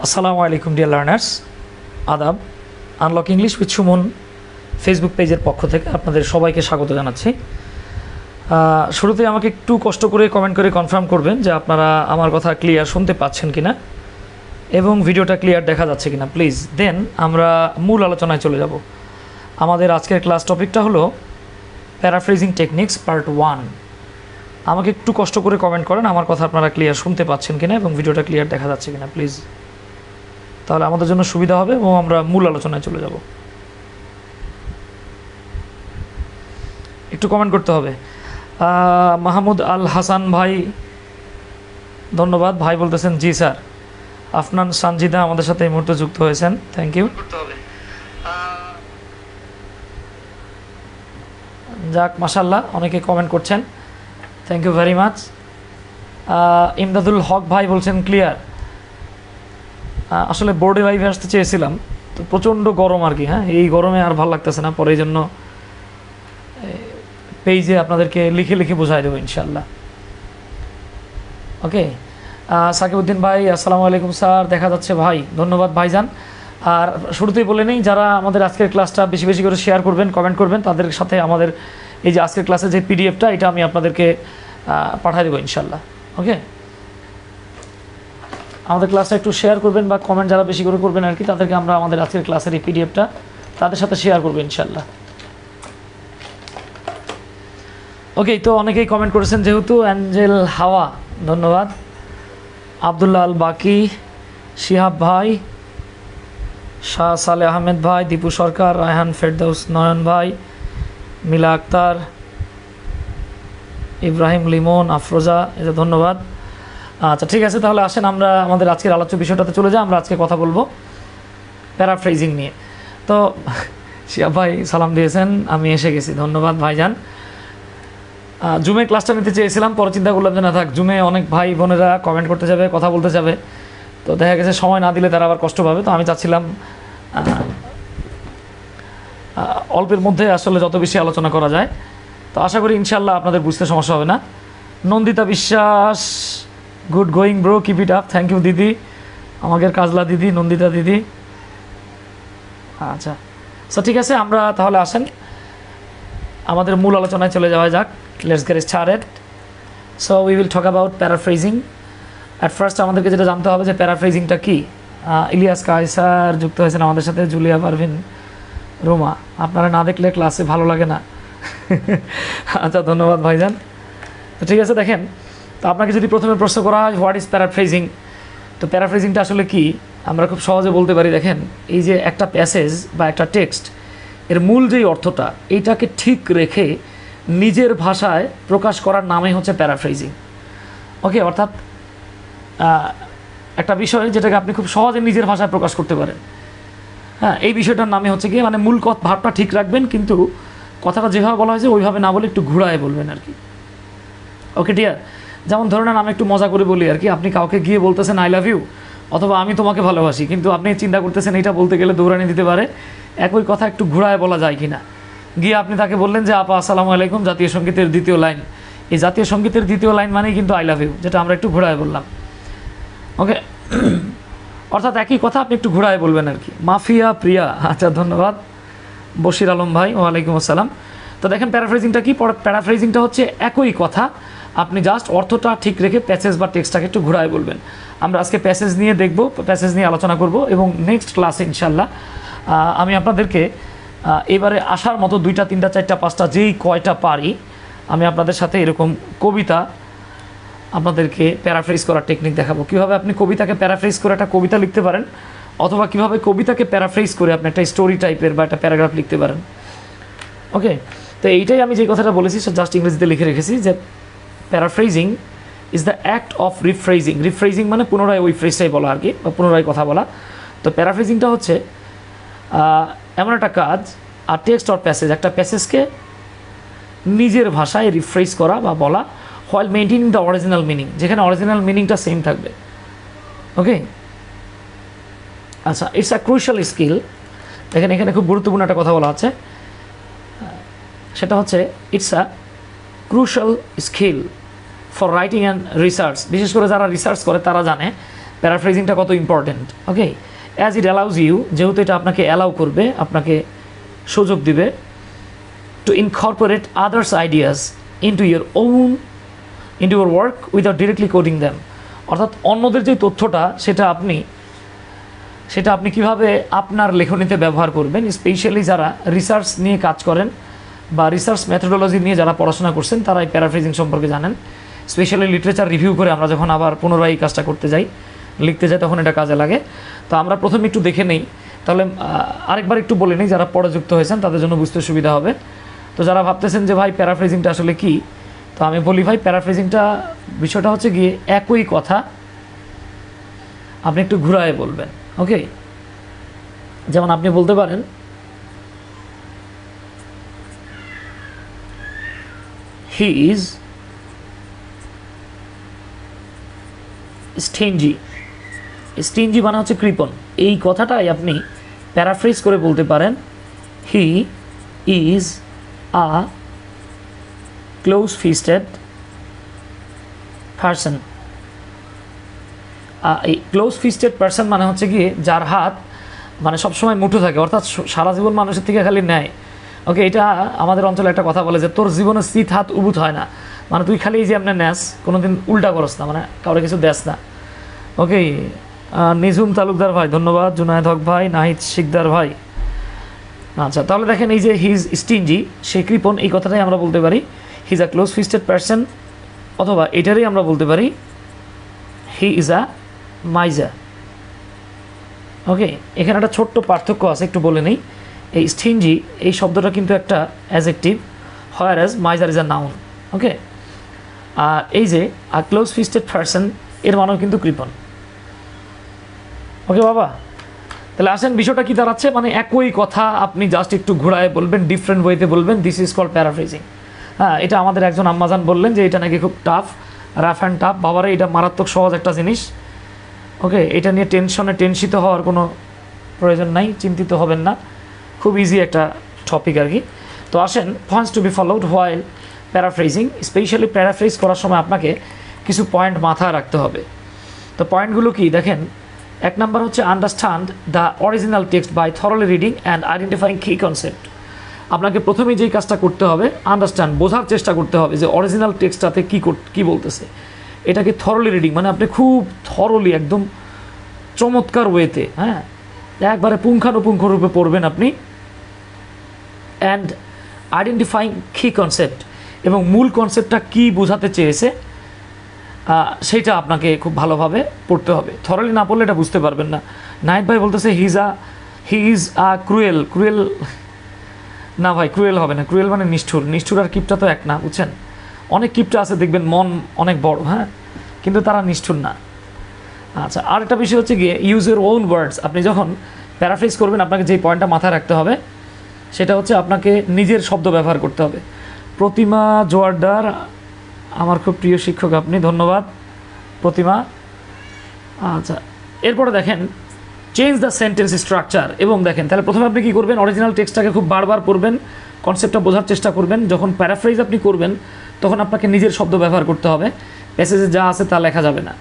আসসালামু আলাইকুম dear learners, আদাব। Unlock English with Suman Facebook পেজের পক্ষ থেকে আপনাদের সবাইকে স্বাগত জানাচ্ছি। শুরুতে আমাকে একটু কষ্ট করে কমেন্ট করে কনফার্ম করবেন যে আপনারা আমার কথা ক্লিয়ার শুনতে পাচ্ছেন কিনা এবং ভিডিওটা ক্লিয়ার দেখা যাচ্ছে কিনা প্লিজ। দেন আমরা মূল আলোচনায় চলে যাব। আমাদের আজকের ক্লাস টপিকটা হলো প্যারাফ্রেজিং টেকনিক্স পার্ট 1। আমাকে একটু কষ্ট করে কমেন্ট করেন আমার কথা আপনারা ক্লিয়ার শুনতে পাচ্ছেন কিনা এবং ভিডিওটা ক্লিয়ার দেখা যাচ্ছে কিনা প্লিজ, তাহলে আমাদের জন্য সুবিধা হবে এবং আমরা মূল আলোচনায় চলে যাব। একটু কমেন্ট করতে হবে। মাহমুদ আল হাসান ভাই ধন্যবাদ, ভাই বলতেছেন জি স্যার। আফনান সানজিদা আমাদের সাথে এই মুহূর্তে যুক্ত হয়েছেন, থ্যাংক ইউ। যাক মাশাল্লাহ, অনেকে কমেন্ট করছেন, thank you very much. Imdadul Haque ভাই বলছেন ক্লিয়ার। আসলে বোর্ডে লাইভে আসতে চেয়েছিলাম, তো প্রচণ্ড গরম আর কি। হ্যাঁ, এই গরমে আর ভালো লাগতেছে না, পরে এই জন্য পেজে আপনাদেরকে লিখে লিখে বোঝাই দেবো ইনশাল্লাহ। ওকে, সাকিবউদ্দিন ভাই আসসালামু আলাইকুম স্যার, দেখা যাচ্ছে ভাই, ধন্যবাদ ভাইজান। আর শুরুতেই বলে নেই, যারা আমাদের আজকের ক্লাসটা বেশি বেশি করে শেয়ার করবেন, কমেন্ট করবেন, তাদের সাথে আমাদের এই যে আজকের ক্লাসের যে পিডিএফটা, এটা আমি আপনাদেরকে পাঠিয়ে দেবো ইনশাল্লাহ। ওকে, আমাদের ক্লাসটা একটু শেয়ার করবেন বা কমেন্ট যারা বেশি করে করবেন আর কি, তাদেরকে আমরা আমাদের আজকের ক্লাসের এই পিডিএফটা তাদের সাথে শেয়ার করবো ইনশাল্লাহ। ওকে, তো অনেকেই কমেন্ট করেছেন যেহেতু। অ্যাঞ্জেল হাওয়া ধন্যবাদ, আবদুল্লাহ আল বাকি, শিহাব ভাই, শাহ সালে আহমেদ ভাই, দীপু সরকার, রায়হান ফেরদৌস, নয়ন ভাই, মিলা আক্তার, ইব্রাহিম লিমন, আফরোজা, এটা ধন্যবাদ। আচ্ছা ঠিক আছে, তাহলে আসেন আমরা আমাদের আজকের আলোচ্য বিষয়টাতে চলে যাই। আমরা আজকে কথা বলবো প্যারাফ্রেজিং নিয়ে। তো শিহাব ভাই সালাম দিয়েছেন, আমি এসে গেছি, ধন্যবাদ ভাইজান। জুমে ক্লাসটা নিতে চেয়েছিলাম, পরে চিন্তা করলাম যে না থাক, জুমে অনেক ভাই বোনেরা কমেন্ট করতে যাবে, কথা বলতে যাবে, তো দেখা গেছে সময় না দিলে তারা আবার কষ্ট পাবে। তো আমি চাচ্ছিলাম অল্পের মধ্যে আসলে যত বেশি আলোচনা করা যায়। তো আশা করি ইনশাল্লাহ আপনাদের বুঝতে সমস্যা হবে না। Nandita Biswas, good going bro, keep it up, thank you দিদি, আমাদের কাজলা দিদি, নন্দিতা দিদি। আচ্ছা সো ঠিক আছে, আমরা তাহলে আসেন আমাদের মূল আলোচনায় চলে যাওয়া যাক। Let's get started. So we will talk about paraphrasing. At first আমাদেরকে যেটা জানতে হবে যে প্যারাফ্রেজিংটা কী। ইলিয়াস কায়সার যুক্ত হয়েছেন আমাদের সাথে, জুলিয়া পারভিন, রোমা। আপনারা না দেখলে ক্লাসে ভালো লাগে না। আচ্ছা ধন্যবাদ ভাইজান। তো ঠিক আছে, দেখেন, তো আপনাকে যদি প্রথমে প্রশ্ন করা হয় হোয়াট ইজ প্যারাফ্রেজিং, তো প্যারাফ্রেজিংটা আসলে কি আমরা খুব সহজে বলতে পারি। দেখেন, এই যে একটা প্যাসেজ বা একটা টেক্সট, এর মূল যেই অর্থটা, এইটাকে ঠিক রেখে নিজের ভাষায় প্রকাশ করার নামই হচ্ছে প্যারাফ্রেজিং। ওকে, অর্থাৎ একটা বিষয় যেটাকে আপনি খুব সহজে নিজের ভাষায় প্রকাশ করতে পারেন। হ্যাঁ, এই বিষয়টার নামে হচ্ছে কি, মানে মূল ভাবটা ঠিক রাখবেন, কিন্তু কথাটা যেভাবে বলা হয়েছে ওইভাবে না বলে একটু ঘুরায় বলবেন আর কি। ওকে ডিয়ার, যেমন ধরুন আমি একটু মজা করে বলি আর কি, আপনি কাউকে গিয়ে বলতেছেন আই লাভ ইউ অথবা আমি তোমাকে ভালোবাসি, কিন্তু আপনি চিন্তা করতেছেন এটা বলতে গেলে দৌড়ানি দিতে পারে, একই কথা একটু ঘুরায় বলা যায় কি না। গিয়ে আপনি তাকে বললেন যে আপা আসসালামু আলাইকুম, জাতীয় সঙ্গীতের দ্বিতীয় লাইন। এই জাতীয় সঙ্গীতের দ্বিতীয় লাইন মানেই কিন্তু আই লাভ ইউ, যেটা আমরা একটু ঘুরায় বললাম। ওকে, অর্থাৎ একই কথা আপনি একটু ঘুরায় বলবেন আর কি। মাফিয়া প্রিয়া, আচ্ছা ধন্যবাদ বশির আলম ভাই, ওয়ালাইকুম আসসালাম। তো দেখেন প্যারাফ্রেজিংটা কি, প্যারাফ্রেজিংটা হচ্ছে একই কথা আপনি জাস্ট অর্থটা ঠিক রেখে প্যাসেজ বা টেক্সটটাকে একটু ঘুরায় বলবেন। আমরা আজকে প্যাসেজ নিয়ে দেখব, প্যাসেজ নিয়ে আলোচনা করব এবং নেক্সট ক্লাসে ইনশাল্লাহ আমি আপনাদেরকে এবারে আসার মতো 2টা 3টা 4টা 5টা যেই কয়টা পারি আমি আপনাদের সাথে এরকম কবিতা আপনাদেরকে প্যারাফ্রেজ করার টেকনিক দেখাবো। কীভাবে আপনি কবিতাকে প্যারাফ্রেজ করে একটা কবিতা লিখতে পারেন, অথবা কীভাবে কবিতাকে প্যারাফ্রেজ করে আপনি একটা স্টোরি টাইপের বা একটা প্যারাগ্রাফ লিখতে পারেন। ওকে, তো এইটাই আমি যে কথাটা বলেছি জাস্ট ইংরেজিতে লিখে রেখেছি যে paraphrasing is the act of rephrasing. Rephrasing মানে পুনরায় ওই ফ্রেজটাই বলা আর কি, বা পুনরায় কথা বলা। তো প্যারাফ্রেজিংটা হচ্ছে এমন একটা কাজ, আর টেক্সট অর প্যাসেজ, একটা প্যাসেজকে নিজের ভাষায় রিফ্রেজ করা বা বলা, while maintaining the original meaning, যেখানে অরিজিনাল মিনিংটা সেম থাকবে। ওকে, আচ্ছা, ইটস আ ক্রুশাল স্কিল। দেখেন এখানে খুব গুরুত্বপূর্ণ একটা কথা বলা আছে, সেটা হচ্ছে it's a crucial skill for writing and research. বিশেষ করে যারা রিসার্চ করে তারা জানে প্যারাফ্রেজিংটা কত important. Okay, as it allows you, যেহেতু এটা আপনাকে অ্যালাউ করবে, আপনাকে সুযোগ দিবে to incorporate others ideas into your work without directly coding them. অর্থাৎ অন্যদের যে তথ্যটা সেটা আপনি কীভাবে আপনার লেখনীতে ব্যবহার করবেন, স্পেশালি যারা রিসার্চ নিয়ে কাজ করেন বা রিসার্চ মেথোডোলজি নিয়ে যারা পড়াশোনা করছেন তারা এই প্যারাফ্রেজিং সম্পর্কে জানেন। স্পেশালি লিটারেচার রিভিউ করে আমরা যখন আবার পুনরায় এই কাজটা করতে যাই, লিখতে যাই, তখন এটা কাজে লাগে। তো আমরা প্রথমে একটু দেখে নেই, তাহলে আরেকবার একটু বলে নিই, যারা পরে যুক্ত হয়েছেন তাদের জন্য বুঝতে সুবিধা হবে। তো যারা ভাবতেছেন যে ভাই প্যারাফ্রেজিংটা আসলে কি, তো আমি বলি ভাই প্যারাফ্রেজিংটা বিষয়টা হচ্ছে গিয়ে একই কথা আপনি একটু ঘুরায়ে বলবেন। ওকে, যেমন আপনি বলতে পারেন হি ইজ স্টিঞ্জি মানে হচ্ছে কৃপণ। এই কথাটাই আপনি প্যারাফ্রেজ করে বলতে পারেন he is a close fisted person. এই ক্লোজ ফিস্টেড পারসন মানে হচ্ছে গিয়ে যার হাত মানে সবসময় মুঠো থাকে, অর্থাৎ সারা জীবন মানুষের থেকে খালি নেয়। ওকে, এটা আমাদের অঞ্চলে একটা কথা বলে যে তোর জীবনে শীত হাত উবুত হয় না, মানে তুই খালি এই যে আপনার ন্যাস কোনোদিন উল্টা করস না, মানে কাউরে কিছু দেস না। ওকে, নিঝুম তালুকদার ভাই ধন্যবাদ, জুনায়েদ হক ভাই, নাহিদ শিকদার ভাই। আচ্ছা, তাহলে দেখেন এই যে হিজ স্টিঞ্জি, সে কৃপণ, এই কথাটাই আমরা বলতে পারি হিজ আ ক্লোজ ফিস্টেড পারসন, অথবা এটারই আমরা বলতে পারি হি ইজ আ মাইজার। ওকে, এখানে একটা ছোট্ট পার্থক্য আছে, একটু বলে নেই। এই স্টিঞ্জি এই শব্দটা কিন্তু একটা adjective, whereas miser is a noun. Okay, আর এই যে আ ক্লোজ ফিস্টেড পারসন এর মানেও কিন্তু কৃপণ। ওকে বাবা, তাহলে আসেন বিষয়টা কি দাঁড়াচ্ছে, মানে একই কথা আপনি জাস্ট একটু ঘোরায় বলবেন, ডিফারেন্ট ওয়েতে বলবেন, দিস ইজ কল্ড প্যারাফ্রেজিং। হ্যাঁ, এটা আমাদের একজন আম্মাজান বললেন যে এটা নাকি খুব টাফ, রাফ অ্যান্ড টাফ। বাবারে, এটা মারাত্মক সহজ একটা জিনিস। ওকে, এটা নিয়ে টেনশিত হওয়ার কোনো প্রয়োজন নাই, চিন্তিত হবেন না, খুব ইজি একটা টপিক আর কি। তো আসেন, points two be followed while paraphrasing. Specially paraphrase করার সময় আপনাকে কিছু পয়েন্ট মাথায় রাখতে হবে। তো পয়েন্টগুলো কি দেখেন, এক নাম্বার হচ্ছে understand the original text by thoroughly reading and identifying key concept. আপনাকে প্রথমেই যেই কাজটা করতে হবে, আন্ডারস্ট্যান্ড, বোঝার চেষ্টা করতে হবে যে অরিজিনাল টেক্সটটাতে কী বলতেছে। এটাকে থরলি রিডিং মানে আপনি খুব থরলি, একদম চমৎকার ওয়েতে, হ্যাঁ, একবারে পুঙ্খানুপুঙ্খ রূপে পড়বেন আপনি। অ্যান্ড আইডেন্টিফাইং কি কনসেপ্ট, এবং মূল কনসেপ্টটা কী বোঝাতে চেয়েছে সেইটা আপনাকে খুব ভালোভাবে পড়তে হবে। থরলি না পড়লে এটা বুঝতে পারবেন না। নাহিদ ভাই বলতেছে হি ইজ আ ক্রুয়েল না ভাই, ক্রুয়েল হবে না, ক্রুয়েল মানে নিষ্ঠুর আর কিপটা তো এক না, বুঝছেন। অনেক কিপটা আছে দেখবেন মন অনেক বড়, হ্যাঁ, কিন্তু তারা নিষ্ঠুর না। আচ্ছা, আর একটা বিষয় হচ্ছে গিয়ে ইউজ ইউর ওন ওয়ার্ডস। আপনি যখন প্যারাফ্রেজ করবেন আপনাকে যেই পয়েন্টটা মাথায় রাখতে হবে সেটা হচ্ছে আপনাকে নিজের শব্দ ব্যবহার করতে হবে। প্রতিমা জোয়ারদার আমার খুব প্রিয় শিক্ষক আপনি, ধন্যবাদ প্রতিমা। আচ্ছা, এরপরে দেখেন চেঞ্জ দ্য সেন্টেন্স স্ট্রাকচার। এবং দেখেন তাহলে প্রথমে আপনি কী করবেন, অরিজিনাল টেক্সটটাকে খুব বারবার পড়বেন, কনসেপ্টটা বোঝার চেষ্টা করবেন। যখন প্যারাফ্রেজ আপনি করবেন তখন আপনাকে নিজের শব্দ ব্যবহার করতে হবে, প্যাসেজে যা আছে তা লেখা যাবে না।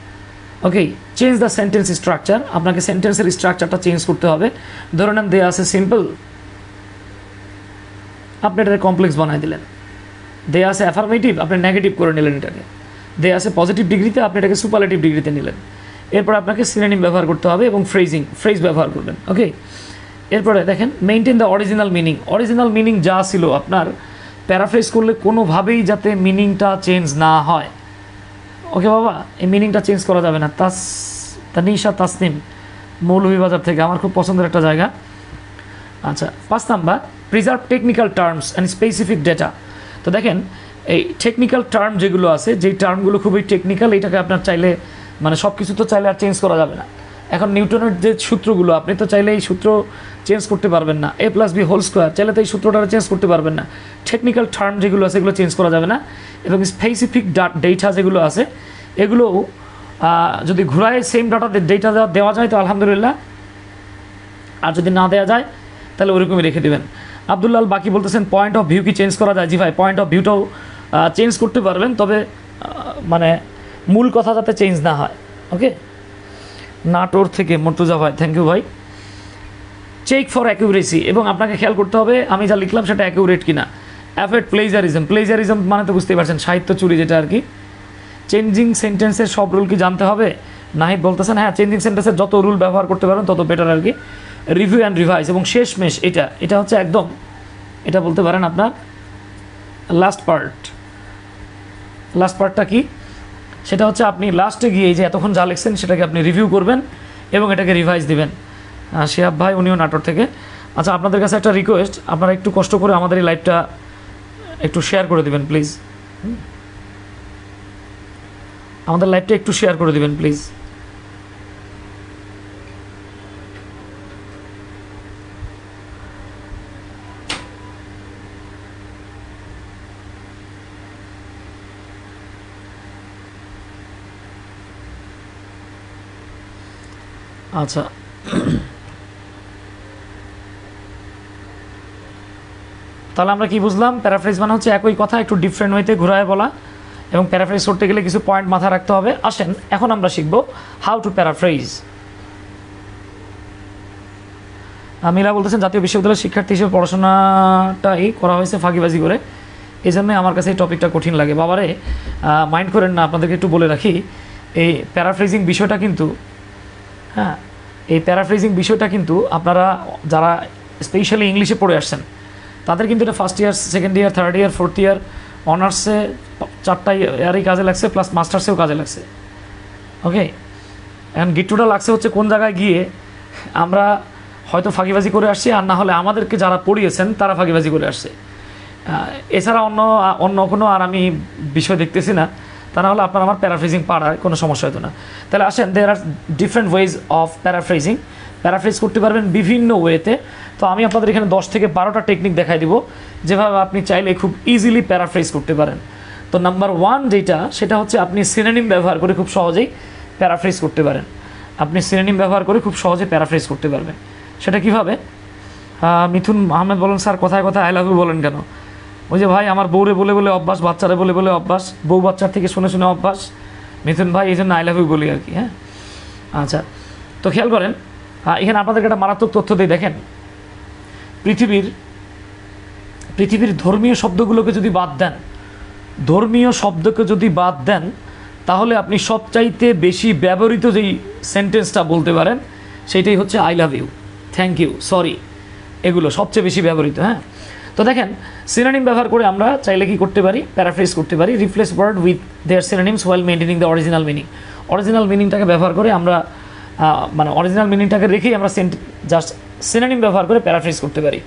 ওকে, চেঞ্জ দ্য সেন্টেন্স স্ট্রাকচার, আপনাকে সেন্টেন্সের স্ট্রাকচারটা চেঞ্জ করতে হবে। ধরে নেন দেয়া আছে সিম্পল, আপনি এটাকে কমপ্লেক্স বানাই দিলেন। দেয়া আছে অ্যাফার্মেটিভ, আপনি নেগেটিভ করে নিলেন এটাকে। দেয়া আছে পজিটিভ ডিগ্রিতে, আপনি এটাকে সুপারলেটিভ ডিগ্রিতে নিলেন। এরপর আপনাকে সিনোনিম ব্যবহার করতে হবে এবং ফ্রেজ ব্যবহার করবেন। ওকে, এরপরে দেখেন maintain the original meaning. Original meaning যা ছিল আপনার প্যারাফ্রেজ করলে কোনোভাবেই যাতে মিনিংটা চেঞ্জ না হয়। ওকে বাবা, এই মিনিংটা চেঞ্জ করা যাবে না। তানিশা তাসনিম মৌলভীবাজার থেকে, আমার খুব পছন্দের একটা জায়গা। আচ্ছা, 5 number preserve technical terms and specific data. তো দেখেন এই টেকনিক্যাল টার্ম যেগুলো আছে, যেই টার্মগুলো খুবই টেকনিক্যাল, এটাকে আপনার চাইলে মানে সব কিছু তো চাইলে আর চেঞ্জ করা যাবে না। এখন নিউটনের যে সূত্রগুলো, আপনি তো চাইলে এই সূত্র চেঞ্জ করতে পারবেন না। a+b² চাইলে তো এই সূত্রটা চেঞ্জ করতে পারবেন না। টেকনিক্যাল টার্ম যেগুলো আছে এগুলো চেঞ্জ করা যাবে না। এবং স্পেসিফিক ডেটা যেগুলো আছে এগুলো যদি ঘুরায় সেম ডেটা দেওয়া যায় তো আলহামদুলিল্লাহ, আর যদি না দেওয়া যায় তাহলে ওরকমই রেখে দেবেন। আব্দুল্লাল বাকি বলতেছেন পয়েন্ট অফ ভিউ কি চেঞ্জ করা যায়? জি ভাই, পয়েন্ট অফ ভিউটাও চেঞ্জ করতে পারবেন, তবে মানে মূল কথা যাতে চেঞ্জ না হয়। ওকে, নাটোর থেকে মর্তুজা ভাই, থ্যাংক ইউ ভাই। চেক ফর অ্যাকিউরেসি, এবং আপনাকে খেয়াল করতে হবে আমি যা লিখলাম সেটা অ্যাকিউরেট কিনা। অ্যাফেক্ট প্লেজারিজম, প্লেজারিজম মানে তো বুঝতেই পারছেন সাহিত্য চুরি যেটা আর কি। চেঞ্জিং সেন্টেন্সের সব রুল কি জানতে হবে? নাহিদ বলতেছেন হ্যাঁ, চেঞ্জিং সেন্টেন্সের যত রুল ব্যবহার করতে পারবেন তত বেটার আর কি। রিভিউ অ্যান্ড রিভাইজ, এবং শেষমেশ এটা হচ্ছে একদম, এটা বলতে পারেন আপনার লাস্ট পার্টটা কি, সেটা হচ্ছে আপনি লাস্টে গিয়ে এই যে এতক্ষণ যা লিখছেন সেটাকে আপনি রিভিউ করবেন এবং এটাকে রিভাইজ দিবেন। শিহাব ভাই, উনিও নাটোর থেকে। আচ্ছা, আপনাদের কাছে একটা রিকোয়েস্ট, আপনারা একটু কষ্ট করে আমাদের এই লাইভটা একটু শেয়ার করে দিবেন প্লিজ। আমাদের লাইভটা একটু শেয়ার করে দিবেন প্লিজ। আচ্ছা, তাহলে আমরা কি বুঝলাম? প্যারাফ্রেজ মানে হচ্ছে একই কথা একটু ডিফারেন্ট ওয়েতে ঘুরায় বলা, এবং প্যারাফ্রেজ করতে গেলে কিছু পয়েন্ট মাথায় রাখতে হবে। আসেন এখন আমরা শিখব হাউ টু প্যারাফ্রেজ। মিলা বলতেছেন জাতীয় বিশ্ববিদ্যালয়ের শিক্ষার্থী হিসেবে পড়াশোনাটাই করা হয়েছে ফাঁকিবাজি করে, এই জন্যই আমার কাছে এই টপিকটা কঠিন লাগে। বাবারে মাইন্ড করেন না, আপনাদেরকে একটু বলে রাখি, এই প্যারাফ্রেজিং বিষয়টা কিন্তু, হ্যাঁ, এই প্যারাফ্রেজিং বিষয়টা কিন্তু আপনারা যারা স্পেশালি ইংলিশে পড়ে আসছেন তাদের কিন্তু এটা first year, second year, third year, fourth year, অনার্সে 4টা ইয়ারই কাজে লাগছে, প্লাস মাস্টার্সেও কাজে লাগছে। ওকে, এখন গিট্টুটা লাগছে হচ্ছে কোন জায়গায় গিয়ে আমরা হয়তো ফাঁকিবাজি করে আসছি, আর না হলে আমাদেরকে যারা পড়িয়েছেন তারা ফাঁকিবাজি করে আসছে। এছাড়া অন্য কোনো আর আমি বিষয় দেখতেছি না, তা না হলে আপনার আমার প্যারাফ্রেজিং পাড়ায় কোনো সমস্যা হতো না। তাহলে আসেন, there are different ways of paraphrasing. Paraphrase করতে পারবেন বিভিন্ন ওয়েতে। তো আমি আপনাদের এখানে 10 থেকে 12টা টেকনিক দেখাই দিব যেভাবে আপনি চাইলে খুব ইজিলি প্যারাফ্রেজ করতে পারেন। তো নাম্বার 1 যেটা, সেটা হচ্ছে আপনি সিনোনিম ব্যবহার করে খুব সহজেই প্যারাফ্রেজ করতে পারেন। আপনি সিনোনিম ব্যবহার করে খুব সহজে প্যারাফ্রেজ করতে পারবেন। সেটা কীভাবে? মিথুন আহমেদ বলেন স্যার কথায় কথায় আই লাভ ইউ বলেন কেন? ওই যে ভাই, আমার বউরে বলে বলে অভ্যাস, বাচ্চারে বলে বলে অভ্যাস, বউ বাচ্চার থেকে শুনে শুনে অভ্যাস মিথুন ভাই, এই জন্য আই লাভ ইউ বলি আর কি। হ্যাঁ, আচ্ছা, তো খেয়াল করেন, এখানে আপনাদেরকে একটা মারাত্মক তথ্য দিয়ে দেখেন, পৃথিবীর ধর্মীয় শব্দগুলোকে যদি বাদ দেন, তাহলে আপনি সবচাইতে বেশি ব্যবহৃত যেই সেন্টেন্সটা বলতে পারেন সেইটাই হচ্ছে I love you, thank you, sorry, এগুলো সবচেয়ে বেশি ব্যবহৃত। হ্যাঁ, তো দেখেন, সিনোনিম ব্যবহার করে আমরা চাইলে কি করতে পারি? প্যারাফ্রেজ করতে পারি। Replace word with their synonyms while maintaining the original meaning. Original মিনিংটাকে ব্যবহার করে আমরা মানে অরিজিনাল মিনিংটাকে রেখেই আমরা জাস্ট সিনোনিম ব্যবহার করে প্যারাফ্রেজ করতে পারি।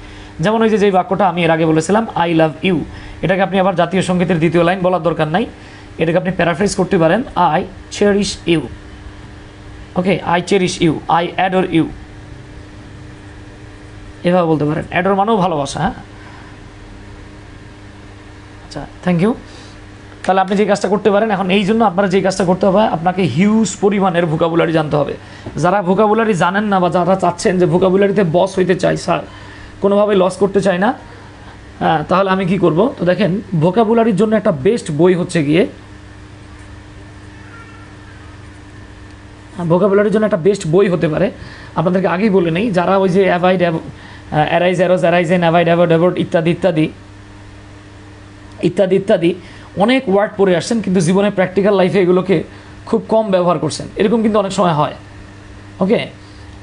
যেমন ওই যে বাক্যটা আমি এর আগে বলেছিলাম, আই লাভ ইউ, এটাকে আপনি আবার জাতীয় সঙ্গীতের দ্বিতীয় লাইন বলার দরকার নাই, এটাকে আপনি প্যারাফ্রেজ করতে পারেন, I cherish you. Okay, I cherish you, I adore you, এভাবে বলতে পারেন। অ্যাডোর মানেও ভালোবাসা। হ্যাঁ, আচ্ছা, থ্যাংক ইউ। তাহলে আপনি যে কাজটা করতে পারেন, এখন এই জন্য আপনারা যে কাজটা করতে হবে, আপনাকে হিউজ পরিমাণের ভোকাবুলারি জানতে হবে। যারা ভোকাবুলারি জানেন না, বা যারা চাচ্ছেন যে ভোকাবুলারিতে বস হইতে চাই, স্যার কোনোভাবে লস করতে চাই না, তাহলে আমি কি করব? তো দেখেন, ভোকাবুলারির জন্য একটা বেস্ট বই হচ্ছে গিয়ে, ভোকাবুলারির জন্য একটা বেস্ট বই হতে পারে, আপনাদেরকে আগেই বলে নেই, যারা ওই যে avoid, arise, arose, arisen, avoid, avoid, avoid ইত্যাদি ইত্যাদি ইত্যাদি ইত্যাদি অনেক ওয়ার্ড পড়ে আসছেন, কিন্তু জীবনে প্র্যাকটিক্যাল লাইফে এগুলোকে খুব কম ব্যবহার করছেন, এরকম কিন্তু অনেক সময় হয়। ওকে,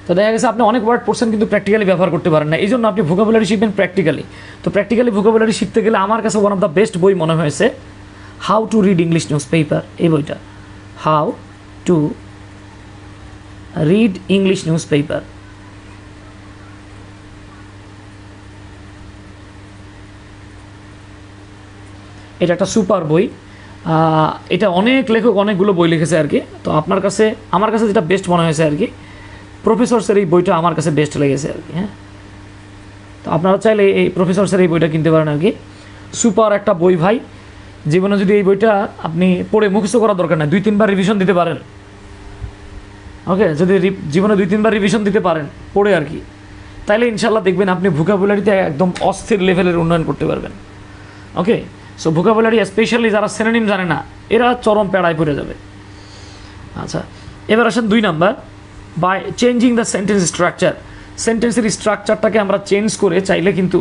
তো দেখা গেছে আপনি অনেক ওয়ার্ড পড়ছেন কিন্তু প্র্যাকটিক্যালি ব্যবহার করতে পারেন না, এই জন্য আপনি ভোকাবুলারি শিখবেন প্র্যাকটিক্যালি। তো প্র্যাকটিক্যালি ভোকাবুলারি শিখতে গেলে আমার কাছে ওয়ান অফ দ্য বেস্ট বই মনে হয়েছে how to read English news paper, এই বইটা, how to read English news paper. এটা একটা সুপার বই, এটা অনেক লেখক অনেকগুলো বই লিখেছে আর কি। তো আমার কাছে যেটা বেস্ট মনে হয়েছে আর কি, প্রফেসরসের এই বইটা আমার কাছে বেস্ট লেগেছে আর কি। হ্যাঁ, তো আপনারা চাইলে এই প্রফেসরসের এই বইটা কিনতে পারেন আর কি। সুপার একটা বই ভাই, জীবনে যদি এই বইটা আপনি পড়ে মুখস্থ করার দরকার নেই, 2-3 বার রিভিশন দিতে পারেন। ওকে, যদি জীবনে 2-3 বার রিভিশন দিতে পারেন পড়ে আর কি, তাইলে ইনশাল্লাহ দেখবেন আপনি ভোকাবুলারিতে একদম অস্থির লেভেলের উন্নয়ন করতে পারবেন। ওকে, সো ভোকাবুলারি স্পেশালি যারা সিনোনিম জানে না, এরা চরম প্যাড়ায় পড়ে যাবে। আচ্ছা, এবার আসেন 2 number, by changing the sentence structure, সেন্টেন্সের স্ট্রাকচারটাকে আমরা চেঞ্জ করে চাইলে কিন্তু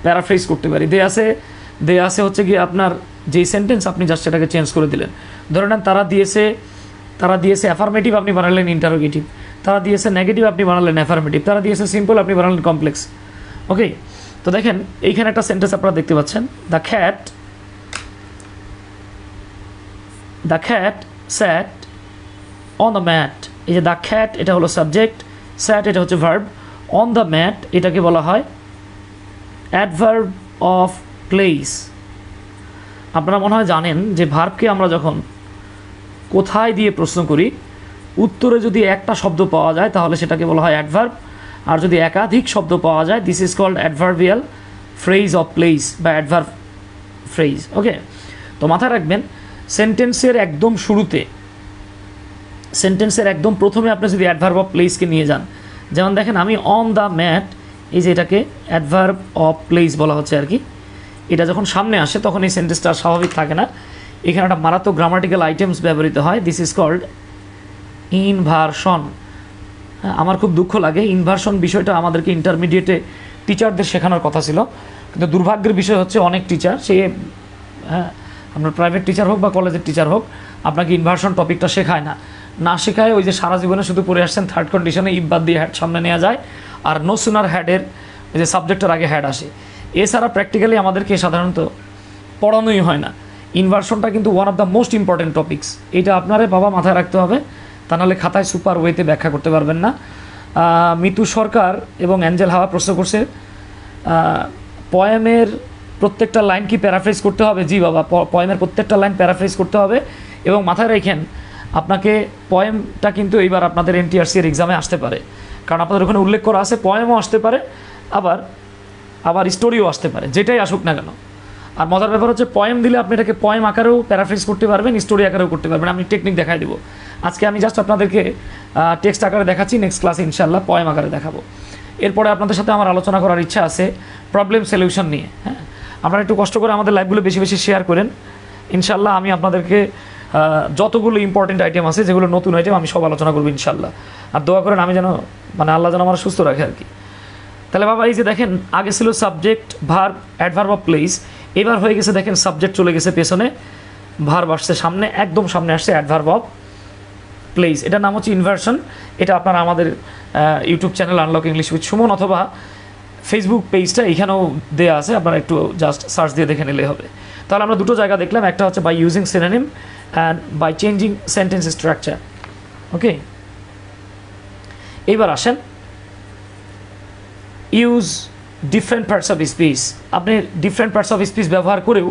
প্যারাফ্রেজ করতে পারি। দে আছে হচ্ছে গিয়ে আপনার যেই সেন্টেন্স আপনি জাস্ট সেটাকে চেঞ্জ করে দিলেন। ধরে নেন তারা দিয়েছে অ্যাফার্মেটিভ, আপনি বানালেন ইন্টারোগেটিভ। তারা দিয়েছে নেগেটিভ, আপনি বানালেন অ্যাফার্মেটিভ। তারা দিয়েছে সিম্পল, আপনি বানালেন কমপ্লেক্স। ওকে, তো দেখেন এইখানে একটা সেন্টেন্স আপনারা দেখতে পাচ্ছেন, the cat sat on the mat. এই যে দ্য খ্যাট এটা হলো সাবজেক্ট, স্যাট এটা হচ্ছে ভার্ব, অন দ্য ম্যাট এটাকে বলা হয় অ্যাডভার্ব অফ প্লেস। আপনারা মনে হয় জানেন যে ভার্বকে আমরা যখন কোথায় দিয়ে প্রশ্ন করি, উত্তরে যদি একটা শব্দ পাওয়া যায় তাহলে সেটাকে বলা হয় অ্যাডভার্ব, আর যদি একাধিক শব্দ পাওয়া যায় this is called adverbial phrase of place বা অ্যাডভার্ব ফ্রেজ। ওকে, তো মাথায় রাখবেন সেন্টেন্সের একদম শুরুতে, সেন্টেন্সের একদম প্রথমে আপনি যদি অ্যাডভার্ব অফ প্লেসকে নিয়ে যান, যেমন দেখেন আমি অন দ্য ম্যাট, এই যে এটাকে অ্যাডভার্ব অফ প্লেস বলা হচ্ছে আর কি। এটা যখন সামনে আসে তখন এই সেন্টেন্সটা স্বাভাবিক থাকে না, এখানে একটা মারাত্মক গ্রামাটিক্যাল আইটেমস ব্যবহৃত হয়, দিস ইজ কল্ড ইনভার্সন। আমার খুব দুঃখ লাগে, ইনভার্সন বিষয়টা আমাদেরকে ইন্টারমিডিয়েটে টিচারদের শেখানোর কথা ছিল, কিন্তু দুর্ভাগ্যের বিষয় হচ্ছে অনেক টিচার, সে আপনার প্রাইভেট টিচার হোক বা কলেজের টিচার হোক, আপনাকে ইনভার্সন টপিকটা শেখায় না শেখায় ওই যে সারা জীবনে শুধু পড়ে আসছেন থার্ড কন্ডিশনে ইফ বাদ দিয়ে হ্যাড সামনে নেওয়া যায়, আর নো সুনার হ্যাডের ওই যে সাবজেক্টের আগে হ্যাড আসে। এছাড়া প্র্যাকটিক্যালি আমাদেরকে সাধারণত পড়ানোই হয় না। ইনভার্সনটা কিন্তু one of the most important topics, এটা আপনারে বাবা মাথায় রাখতে হবে, তা নাহলে খাতায় সুপার ওয়েতে ব্যাখ্যা করতে পারবেন না। মিতু সরকার এবং অ্যাঞ্জেল হাওয়া প্রশ্ন করছে পয়েমের প্রত্যেকটা লাইন কি প্যারাফ্রেজ করতে হবে? জি বাবা, পয়েমের প্রত্যেকটা লাইন প্যারাফ্রেজ করতে হবে, এবং মাথায় রাখেন আপনাকে পয়েমটা কিন্তু এইবার আপনাদের NTRC এর এক্সামে আসতে পারে, কারণ আপনাদের ওখানে উল্লেখ করা আছে পয়েমও আসতে পারে, আবার স্টোরিও আসতে পারে, যেটাই আসুক না কেন। আর মজার ব্যাপার হচ্ছে পয়েম দিলে আপনি এটাকে পয়েম আকারেও প্যারাফ্রেজ করতে পারবেন, স্টোরি আকারেও করতে পারবেন। আমি টেকনিক দেখাই দেবো, আজকে আমি জাস্ট আপনাদেরকে টেক্সট আকারে দেখাচ্ছি, নেক্সট ক্লাসে ইনশাল্লাহ পয়েম আকারে দেখাবো। এরপরে আপনাদের সাথে আমার আলোচনা করার ইচ্ছা আছে প্রবলেম সলিউশন নিয়ে। হ্যাঁ, আপনারা একটু কষ্ট করে আমাদের লাইভগুলো বেশি বেশি শেয়ার করেন, ইনশাল্লাহ আমি আপনাদেরকে যতগুলো ইম্পর্টেন্ট আইটেম আছে, যেগুলো নতুন আইটেম, আমি সব আলোচনা করবো ইনশাল্লাহ। আর দোয়া করেন আমি যেন আল্লাহ যেন আমার সুস্থ রাখে আর কি। তাহলে বাবা এই যে দেখেন আগে ছিল subject, verb, adverb of place, এবার হয়ে গেছে দেখেন সাবজেক্ট চলে গেছে পেছনে, ভার্ব আসছে সামনে, একদম সামনে আসছে অ্যাডভার্ব অফ প্লেস। এটার নাম হচ্ছে ইনভার্সন। এটা আপনারা আমাদের YouTube channel unlock English with Suman অথবা ফেসবুক পেজটা এখানেও দেওয়া আছে, আপনারা একটু জাস্ট সার্চ দিয়ে দেখে নিলে হবে। তাহলে আমরা দুটো জায়গা দেখলাম, একটা হচ্ছে by using synonym and by changing sentence structure. Okay, এইবার আসেন use different parts of speech. আপনি ডিফারেন্ট পার্টস অফ স্পিচ ব্যবহার করেও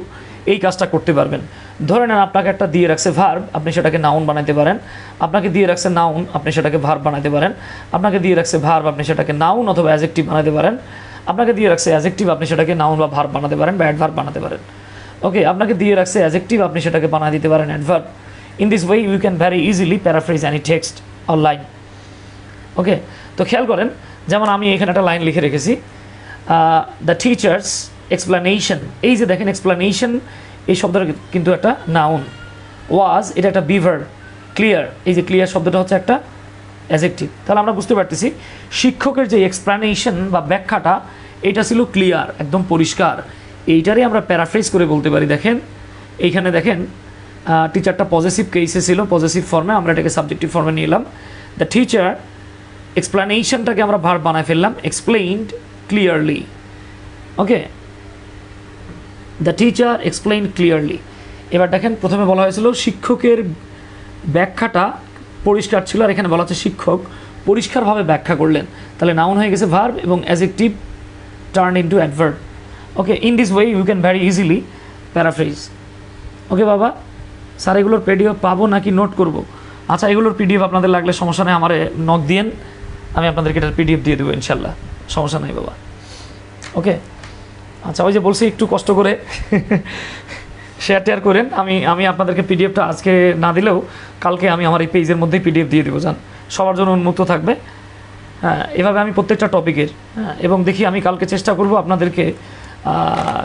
এই কাজটা করতে পারবেন। ধরে নেন আপনাকে একটা দিয়ে রাখছে ভার্ব, আপনি সেটাকে নাউন বানাতে পারেন। আপনাকে দিয়ে রাখছে নাউন, আপনি সেটাকে ভার্ব বানাতে পারেন। আপনাকে দিয়ে রাখছে ভার্ব, আপনি সেটাকে নাউন অথবা অ্যাজেক্টিভ বানাতে পারেন। আপনাকে দিয়ে রাখছে অ্যাজেক্টিভ, আপনি সেটাকে নাউন বা ভার্ব বানাতে পারেন বা অ্যাডভার্ব বানাতে পারেন। ওকে, আপনাকে দিয়ে রাখছে অ্যাজেক্টিভ, আপনি সেটাকে বানিয়ে দিতে পারেন adverb. In this way you can very easily paraphrase any text or line. Okay, তো খেয়াল করেন, যেমন আমি এখানে একটা লাইন লিখে রেখেছি, দ্য টিচার্স এক্সপ্লানেশন। এই যে দেখেন এক্সপ্লানেশন, এই শব্দটা কিন্তু একটা নাউন। ওয়াজ, এটা একটা বিভার। ক্লিয়ার, এই যে ক্লিয়ার শব্দটা হচ্ছে একটা অ্যাজেক্টিভ। তাহলে আমরা বুঝতে পারতেছি শিক্ষকের যে এক্সপ্লানেশন বা ব্যাখ্যাটা, এটা ছিল ক্লিয়ার, একদম পরিষ্কার। এইটারই আমরা প্যারাফ্রেজ করে বলতে পারি। দেখেন এইখানে দেখেন টিচারটা পজিটিভ কেসে ছিল, পজিটিভ ফর্মে, আমরা এটাকে সাবজেক্টিভ ফর্মে নিয়ে এলাম। দ্য টিচার এক্সপ্লানেশনটাকে আমরা ভার্ব বানায় ফেললাম, explained clearly. Okay, the teacher explain clearly. এবার দেখেন প্রথমে বলা হয়েছিল শিক্ষকের ব্যাখ্যাটা পরিষ্কার ছিল, আর এখানে বলা হচ্ছে শিক্ষক পরিষ্কারভাবে ব্যাখ্যা করলেন। তাহলে নাউন হয়ে গেছে ভার্ব এবং adjective turn into adverb. Okay, in this way you can very easily paraphrase. Okay বাবা, স্যার এগুলোর পিডিএফ পাবো নাকি নোট করব? আচ্ছা, এগুলোর পিডিএফ আপনাদের লাগলে সমস্যা নেই, আমারে নক দিয়েন, আমি আপনাদেরকে এটার পিডিএফ দিয়ে দেবো ইনশাল্লাহ, সমস্যা নেই বাবা। ওকে, আচ্ছা, ওই যে বলছি একটু কষ্ট করে শেয়ার করেন। আমি আপনাদেরকে পিডিএফটা আজকে না দিলেও কালকে আমি আমার এই পেজের মধ্যেই পিডিএফ দিয়ে দেবো, জান, সবার জন্য উন্মুক্ত থাকবে। হ্যাঁ, এভাবে আমি প্রত্যেকটা টপিকের, হ্যাঁ, এবং দেখি আমি কালকে চেষ্টা করব আপনাদেরকে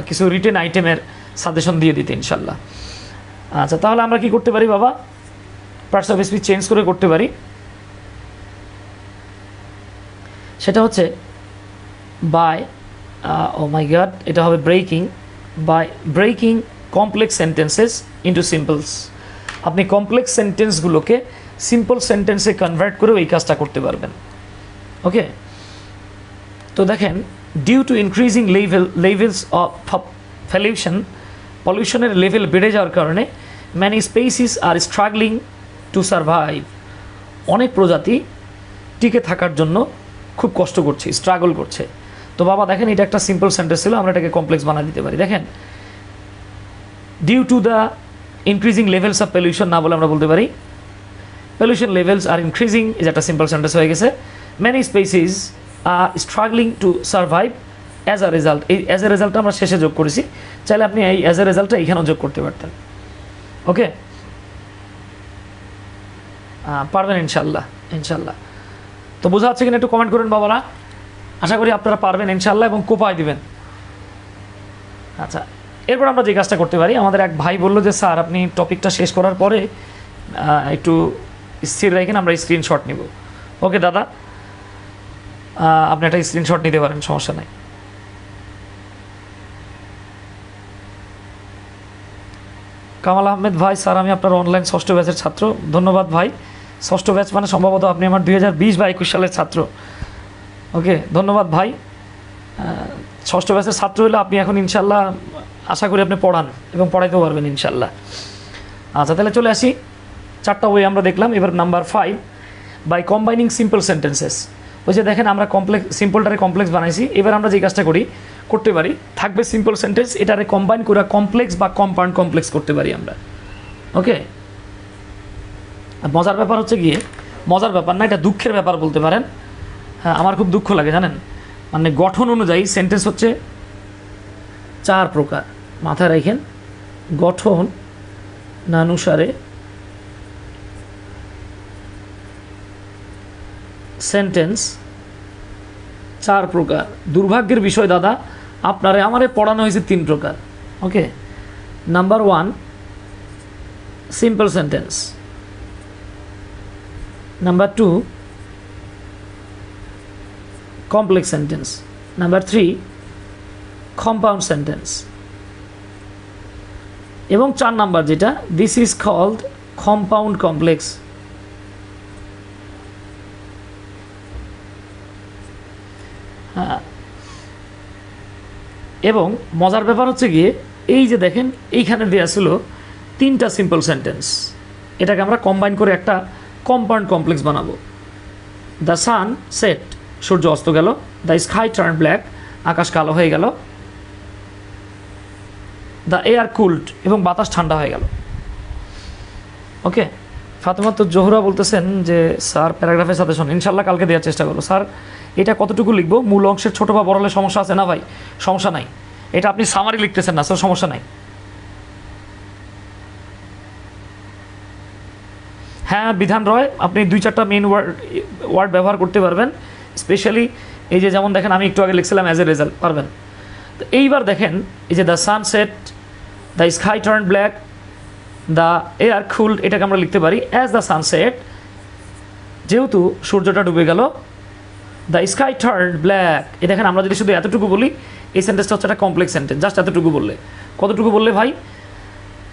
কিছু রিটেন আইটেমের সাজেশন দিয়ে দিতে ইনশাল্লাহ। আচ্ছা, তাহলে আমরা কি করতে পারি বাবা? পার্টস অফ স্পিচ চেঞ্জ করে করতে পারি। সেটা হচ্ছে বাই ও মাই গড, এটা হবে by breaking complex sentences into simples. আপনি কমপ্লেক্স সেন্টেন্সগুলোকে সিম্পল সেন্টেন্সে কনভার্ট করেও এই কাজটা করতে পারবেন। ওকে, তো দেখেন, due to increasing levels of পলিউশনের লেভেল বেড়ে যাওয়ার কারণে many species are struggling to survive. অনেক প্রজাতি টিকে থাকার জন্য খুব কষ্ট করছে, স্ট্রাগল করছে। তো বাবা দেখেন, এটা একটা সিম্পল সেন্টেন্স ছিল, আমরা এটাকে কমপ্লেক্স বানিয়ে দিতে পারি। দেখেন, due to the increasing levels of pollution না বলে আমরা বলতে পারি pollution levels are increasing, is একটা সিম্পল সেন্টেন্স হয়ে গেছে। Many species are struggling to survive as a result. এই অ্যাজ এ রেজাল্টটা আমরা শেষে যোগ করেছি, চাইলে আপনি এই অ্যাজ এ রেজাল্টটা এখানেও যোগ করতে পারতেন। ওকে, পারবেন ইনশাল্লাহ, ইনশাল্লাহ। তো বোঝা যাচ্ছে কিনা একটু কমেন্ট করুন বাবারা, আশা করি আপনারা পারবেন ইনশাল্লাহ এবং কোপায় দিবেন। আচ্ছা, এরপর আমরা যে কাজটা করতে পারি, আমাদের এক ভাই বললো যে স্যার আপনি টপিকটা শেষ করার পরে একটু স্থির রাখেন, আমরা স্ক্রিনশট নিব। ওকে দাদা, আপনি একটা স্ক্রিনশট নিতে পারেন, সমস্যা নাই। কামাল আহমেদ ভাই, স্যার আমি আপনার অনলাইন ষষ্ঠ ব্যাচের ছাত্র। ধন্যবাদ ভাই। ষষ্ঠ ব্যাচ মানে সম্ভবত আপনি আমার 2020 বা 21 সালের ছাত্র। ওকে, ধন্যবাদ ভাই। ষষ্ঠ ব্যাচের ছাত্র হলে আপনি এখন ইনশাল্লাহ আশা করি আপনি পড়ান এবং পড়াইতেও পারবেন ইনশাল্লাহ। আচ্ছা, তাহলে চলে আসি, 4টা ওয়ে আমরা দেখলাম। এবার number 5, by combining simple sentences. ওই যে দেখেন, আমরা সিম্পলটারে কমপ্লেক্স বানাইছি। এবার আমরা যে কাজটা করতে পারি, থাকবে সিম্পল সেন্টেন্স, এটারে কম্বাইন করে কমপ্লেক্স বা কম্পাউন্ড কমপ্লেক্স করতে পারি আমরা। ওকে, মজার ব্যাপার হচ্ছে গিয়ে, মজার ব্যাপার না, এটা দুঃখের ব্যাপার বলতে পারেন। হ্যাঁ, আমার খুব দুঃখ লাগে জানেন, মানে গঠন অনুযায়ী সেন্টেন্স হচ্ছে 4 প্রকার। মাথায় রাখেন, গঠন নানুসারে সেন্টেন্স 4 প্রকার। দুর্ভাগ্যের বিষয় দাদা, আপনারে আমারে পড়ানো হয়েছে 3 প্রকার। Okay, number 1 simple sentence, number 2 complex sentence, number 3 compound sentence, এবং 4 নাম্বার যেটা, this is called compound complex. হ্যাঁ, এবং মজার ব্যাপার হচ্ছে গিয়ে, এই যে দেখেন এইখানে দেওয়া ছিল 3টা সিম্পল সেন্টেন্স, এটাকে আমরা কম্বাইন করে একটা কম্পাউন্ড কমপ্লেক্স বানাবো। দ্য সান সেট, সূর্য অস্ত গেল। দ্য স্কাই টার্ন ব্ল্যাক, আকাশ কালো হয়ে গেল। দ্য এয়ার কুলড, এবং বাতাস ঠান্ডা হয়ে গেল। ওকে, ফাতেমা তো জোহরা বলতেছেন যে স্যার প্যারাগ্রাফের সাথে শোন, ইনশাল্লাহ কালকে দেওয়ার চেষ্টা করবো। স্যার এটা কতটুকু লিখবো, মূল অংশের ছোটো বা বড় হলে সমস্যা আছে না ভাই? সমস্যা নাই, এটা আপনি সামারি লিখতেছেন না স্যার, সমস্যা নাই। হ্যাঁ বিধান রয়, আপনি 2-4টা মেন ওয়ার্ড ব্যবহার করতে পারবেন, স্পেশালি এই যে যেমন দেখেন আমি একটু আগে লিখছিলাম অ্যাজ এ রেজাল্ট, পারবেন। তো এইবার দেখেন, এই যে the sunset, the sky turn black, the air cooled, এটাকে আমরা লিখতে পারি অ্যাজ দ্য সানসেট, যেহেতু সূর্যটা ডুবে গেল। দ্য স্কাই টার্ন ব্ল্যাক, এ দেখেন আমরা যদি শুধু এতটুকু বলি, এই সেন্টেন্সটা হচ্ছে একটা কমপ্লেক্স সেন্টেন্স। জাস্ট এতটুকু বললে, কতটুকু বললে ভাই?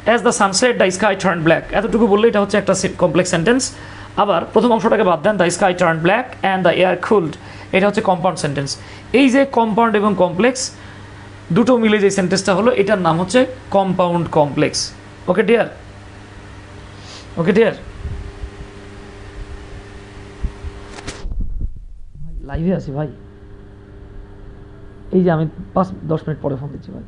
As the sunset the sky turn black, এতটুকু বললে এটা হচ্ছে একটা কমপ্লেক্স সেন্টেন্স। আবার প্রথম অংশটাকে বাদ দেন, the sky turn black and the air cooled, এটা হচ্ছে কম্পাউন্ড সেন্টেন্স। এই যে কম্পাউন্ড এবং কমপ্লেক্স দুটো মিলে যে সেন্টেন্সটা হলো, এটার নাম হচ্ছে compound complex. Okay dear, okay dear. লাইভে আছি ভাই, এই যে আমি 5-10 মিনিট পরে ফোন দিচ্ছি ভাই।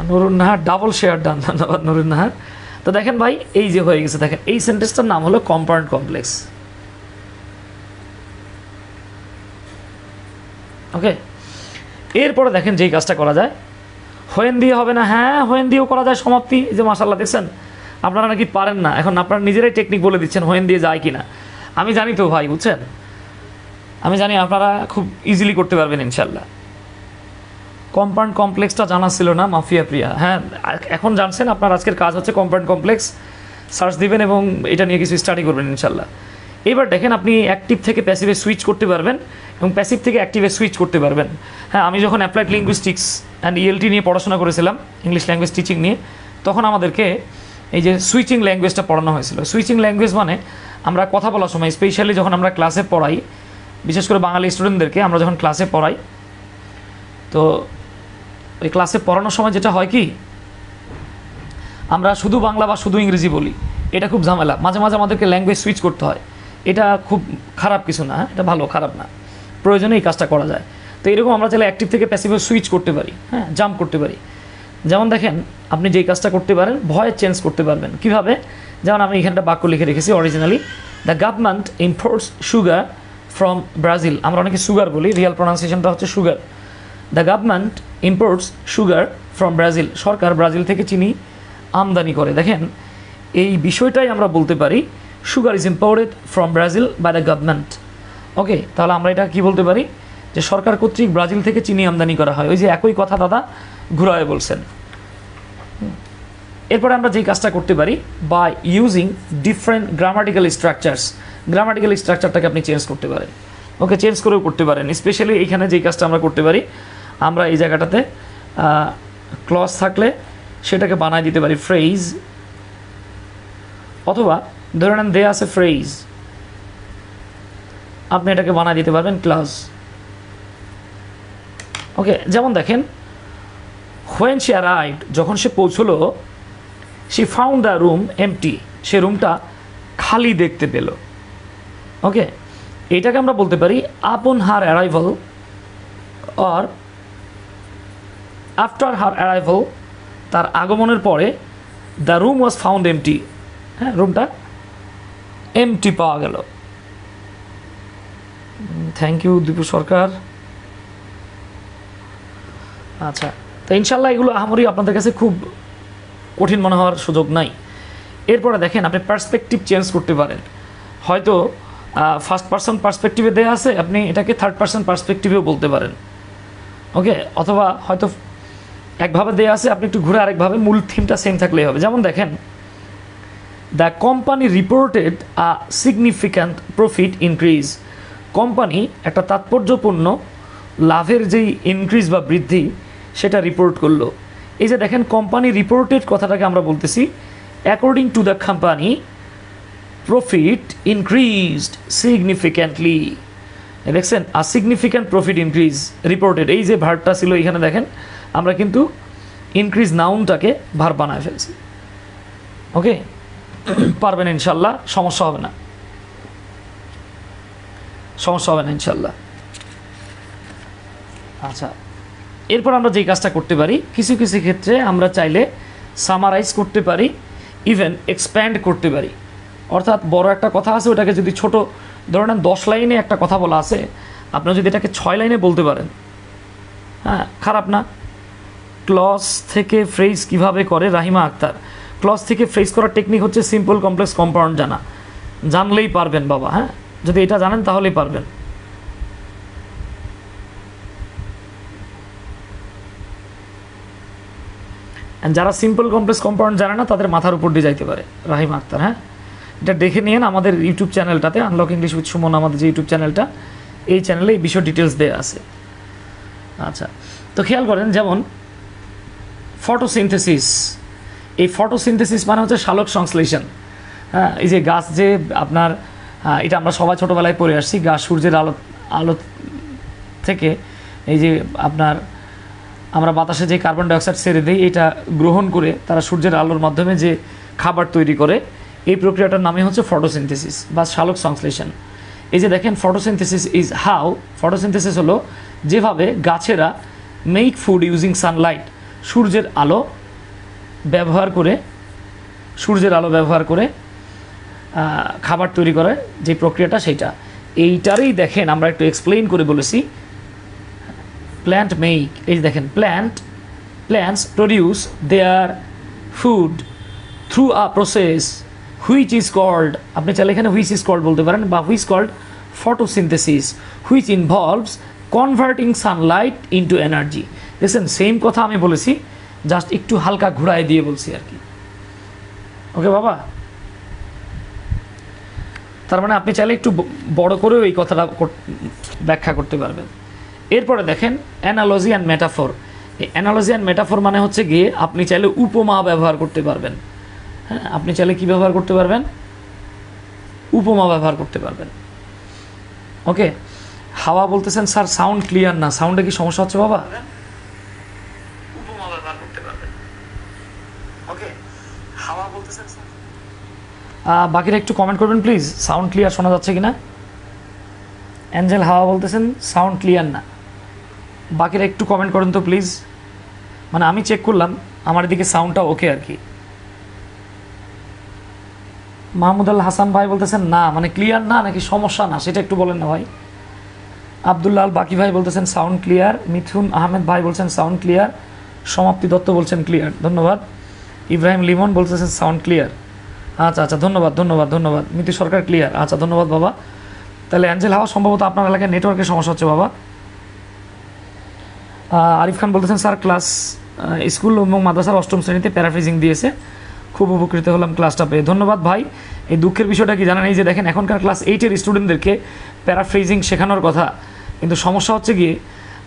Nurun Nahar double share done, ধন্যবাদ নুরুন নাহার। তো দেখেন ভাই, এই যে হয়ে গেছে, দেখেন এই সেন্টেন্সটার নাম হলো কম্পাউন্ড কমপ্লেক্স। ওকে, এরপরে দেখেন যেই কাজটা করা যায়, হোয়েন দিয়ে হবে না, হ্যাঁ হোয়েন দিয়েও করা যায় সমাপ্তি। এই যে মাশাআল্লাহ দেখছেন, আপনারা নাকি পারেন না, এখন আপনারা নিজেরাই টেকনিক বলে দিচ্ছেন হোয়েন দিয়ে যায় কিনা। আমি জানি তো ভাই, বুঝছেন, আমি জানি আপনারা খুব ইজিলি করতে পারবেন ইনশাল্লাহ। কম্পাউন্ড কমপ্লেক্সটা জানা ছিল না মাফিয়া প্রিয়া, হ্যাঁ এখন জানছেন। আপনার আজকের কাজ হচ্ছে কম্পাউন্ড কমপ্লেক্স সার্চ দিবেন এবং এটা নিয়ে কিছু স্টাডি করবেন ইনশাল্লাহ। এবার দেখেন আপনি অ্যাক্টিভ থেকে প্যাসিভে সুইচ করতে পারবেন এবং প্যাসিভ থেকে অ্যাক্টিভে সুইচ করতে পারবেন। হ্যাঁ, আমি যখন অ্যাপ্লাইড লিঙ্গুইস্টিক্স অ্যান্ড ইএলটি নিয়ে পড়াশোনা করেছিলাম, ইংলিশ ল্যাঙ্গুয়েজ টিচিং নিয়ে, তখন আমাদেরকে এই যে সুইচিং ল্যাঙ্গুয়েজটা পড়ানো হয়েছিল। সুইচিং ল্যাঙ্গুয়েজ মানে আমরা কথা বলার সময়, স্পেশালি যখন আমরা ক্লাসে পড়াই, বিশেষ করে বাঙালি স্টুডেন্টদেরকে আমরা যখন ক্লাসে পড়াই, তো ওই ক্লাসে পড়ানোর সময় যেটা হয় কি, আমরা শুধু বাংলা বা শুধু ইংরেজি বলি, এটা খুব ঝামেলা। মাঝে মাঝে আমাদেরকে ল্যাঙ্গুয়েজ সুইচ করতে হয়। এটা খুব খারাপ কিছু না, এটা ভালো, খারাপ না, প্রয়োজনে এই কাজটা করা যায়। তো এরকম আমরা চাইলে অ্যাক্টিভ থেকে প্যাসিভে সুইচ করতে পারি, হ্যাঁ, জাম্প করতে পারি। যেমন দেখেন আপনি যেই কাজটা করতে পারেন, ভয়েস চেঞ্জ করতে পারবেন কীভাবে। যেমন আমি এখানটা বাক্য লিখে রেখেছি originally, the government imports sugar from Brazil. আমরা অনেকে সুগার বলি, রিয়াল প্রনাউন্সিয়েশনটা হচ্ছে sugar. The government imports sugar from Brazil. Sarkar Brazil থেকে চিনি আমদানি করে। দেখেন এই বিষয়টাই আমরা বলতে পারি, sugar is imported from Brazil by the government. Okay, তাহলে আমরা এটা কি বলতে পারি, যে সরকার কর্তৃক ব্রাজিল থেকে চিনি আমদানি করা হয়। ওই যে একই কথা দাদা ঘুরায় বলছেন। এরপরে আমরা যেই কাজটা করতে পারি, by using different grammatical structures. Grammatical স্ট্রাকচারটাকে আপনি চেঞ্জ করতে পারেন। ওকে, চেঞ্জ করেও করতে পারেন। স্পেশালি এইখানে যেই কাজটা আমরা করতে পারি, আমরা এই জায়গাটাতে ক্লজ থাকলে সেটাকে বানায় দিতে পারি ফ্রেজ, অথবা ধরে নেন দেয়া আছে ফ্রেজ, আপনি এটাকে বানায় দিতে পারবেন ক্লজ। ওকে, যেমন দেখেন when she arrived, যখন সে পৌঁছলো, she found the room empty, সে রুমটা খালি দেখতে পেল। ওকে, এটাকে আমরা বলতে পারি upon her arrival or after her arrival, তার আগমনের পরে the room was found empty, হ্যাঁ, রুমটা এমটি পাওয়া গেল। থ্যাংক ইউ দীপু সরকার। আচ্ছা, তো ইনশাল্লাহ এগুলো আহামরি আপনাদের কাছে খুব কঠিন মনে হওয়ার সুযোগ নাই। এরপরে দেখেন আপনি পার্সপেক্টিভ চেঞ্জ করতে পারেন। হয়তো ফার্স্ট পার্সন পার্সপেক্টিভে দেওয়া আছে, আপনি এটাকে থার্ড পার্সন পার্সপেক্টিভেও বলতে পারেন। ওকে, অথবা হয়তো একভাবে দেওয়া আছে, আপনি একটু ঘুরে আরেকভাবে, মূল থিমটা সেম থাকলেই হবে। যেমন দেখেন the company reported a significant profit increase. Company একটা তাৎপর্যপূর্ণ লাভের যেই ইনক্রিজ বা বৃদ্ধি সেটা রিপোর্ট করলো। এই যে দেখেন কোম্পানি রিপোর্টেড কথাটাকে আমরা বলতেছি according to the company profit increased significantly. দেখছেন a significant profit increase reported, এই যে ভার্বটা ছিল এখানে দেখেন আমরা কিন্তু ইনক্রিজ নাউনটাকে ভার্ব বানায় ফেলছি। ওকে, পারবেন ইনশাল্লাহ, সমস্যা হবে না, সমস্যা হবে না ইনশাল্লাহ। আচ্ছা, এরপর আমরা যেই কাজটা করতে পারি, কিছু কিছু ক্ষেত্রে আমরা চাইলে সামারাইজ করতে পারি, ইভেন এক্সপ্যান্ড করতে পারি। অর্থাৎ বড় একটা কথা আছে, ওটাকে যদি ছোট, ধরেন 10 লাইনে একটা কথা বলা আছে, আপনারা যদি এটাকে 6 লাইনে বলতে পারেন, হ্যাঁ, খারাপ না। ক্লজ থেকে ফ্রেজ কিভাবে করে রাহিমা আক্তার। ক্লজ থেকে ফ্রেজ করার টেকনিক হচ্ছে সিম্পল, কমপ্লেক্স, কম্পাউন্ড জানা। জানলেই পারবেন বাবা, হ্যাঁ, যদি এটা জানেন তাহলেই পারবেন। যারা সিম্পল, কমপ্লেক্স, কম্পাউন্ড জানে না তাদের মাথার উপর দিয়ে যাইতে পারে রাহিমা আক্তার। হ্যাঁ, এটা দেখে নিন আমাদের ইউটিউব চ্যানেলটাতে, আনলক ইংলিশ উইথ সুমন আমাদের যে ইউটিউব চ্যানেলটা, এই চ্যানেলে এই বিষয় ডিটেলস দেওয়া আছে। আচ্ছা, তো খেয়াল করেন যেমন ফটোসিনথেসিস। এই ফটোসিনথেসিস মানে হচ্ছে সালোক সংশ্লেষণ। হ্যাঁ, এই যে গাছ যে আপনার, এটা আমরা সবাই ছোটোবেলায় পড়ে আসছি, গাছ সূর্যের আলো থেকে এই যে আপনার আমরা বাতাসে যে কার্বন ডাইঅক্সাইড ছেড়ে দিই, এটা গ্রহণ করে তারা সূর্যের আলোর মাধ্যমে যে খাবার তৈরি করে, এই প্রক্রিয়াটার নামে হচ্ছে ফটোসিনথেসিস বা সালোক সংশ্লেষণ। এই যে দেখেন ফটোসিনথেসিস ইজ হাউ, ফটোসিনথেসিস হলো যেভাবে গাছেরা মেক ফুড ইউজিং সানলাইট, সূর্যের আলো ব্যবহার করে খাবার তৈরি করে যে প্রক্রিয়াটা, সেইটা এইটারই দেখেন আমরা একটু এক্সপ্লেইন করে বলেছি। প্ল্যান্ট মেক, এই দেখেন plants produce their food through a process which is called, আপনি চাইলে এখানে হুইচ ইজ কল্ড বলতে পারেন, বা which called photosynthesis, which involves converting sunlight into energy. দেখছেন সেম কথা আমি বলেছি, জাস্ট একটু হালকা ঘুরায় দিয়ে বলছি আর কি। ওকে বাবা, তার মানে আপনি চাইলে একটু বড় করেও এই কথাটা ব্যাখ্যা করতে পারবেন। এরপরে দেখেন অ্যানালজি অ্যান্ড মেটাফর। এই অ্যানালজি অ্যান্ড মেটাফর মানে হচ্ছে গিয়ে আপনি চাইলে উপমা ব্যবহার করতে পারবেন। হ্যাঁ, আপনি চাইলে কী ব্যবহার করতে পারবেন? উপমা ব্যবহার করতে পারবেন। ওকে, হাওয়া বলতেছেন স্যার সাউন্ড ক্লিয়ার না, সাউন্ডে কি সমস্যা হচ্ছে বাবা? উপমা ব্যবহার করতে পারবেন। ওকে, হাওয়া বলতেছেন স্যার। বাকিরা একটু কমেন্ট করবেন প্লিজ, সাউন্ড ক্লিয়ার শোনা যাচ্ছে কিনা। অ্যাঞ্জেল হাওয়া বলতেছেন সাউন্ড ক্লিয়ার না, বাকিরা একটু কমেন্ট করেন তো প্লিজ। মানে আমি চেক করলাম আমার দিকে সাউন্ডটা ওকে আর কি। মাহমুদ আল হাসান ভাই বলতেছেন না, মানে ক্লিয়ার না নাকি সমস্যা না সেটা একটু বলেন না ভাই। আবদুল্লাহ আল বাকি ভাই বলতেছেন সাউন্ড ক্লিয়ার। মিথুন আহমেদ ভাই বলছেন সাউন্ড ক্লিয়ার। সমাপ্তি দত্ত বলছেন ক্লিয়ার, ধন্যবাদ। ইব্রাহিম লিমন বলতেছেন সাউন্ড ক্লিয়ার। আচ্ছা আচ্ছা, ধন্যবাদ ধন্যবাদ ধন্যবাদ। মিতু সরকার ক্লিয়ার, আচ্ছা ধন্যবাদ বাবা। তাহলে অ্যাঞ্জেল হাওয়া সম্ভবত আপনার এলাকায় নেটওয়ার্কের সমস্যা হচ্ছে বাবা। আরিফ খান বলতেছেন স্যার ক্লাস স্কুল এবং মাদ্রাসার 8ম শ্রেণীতে প্যারাফ্রেজিং দিয়েছে, খুব উপকৃত হলাম ক্লাসটা পেয়ে। ধন্যবাদ ভাই। এই দুঃখের বিষয়টা কি জানেন, এই যে দেখেন এখনকার ক্লাস 8-এর স্টুডেন্টদেরকে প্যারাফ্রেজিং শেখানোর কথা, কিন্তু সমস্যা হচ্ছে গিয়ে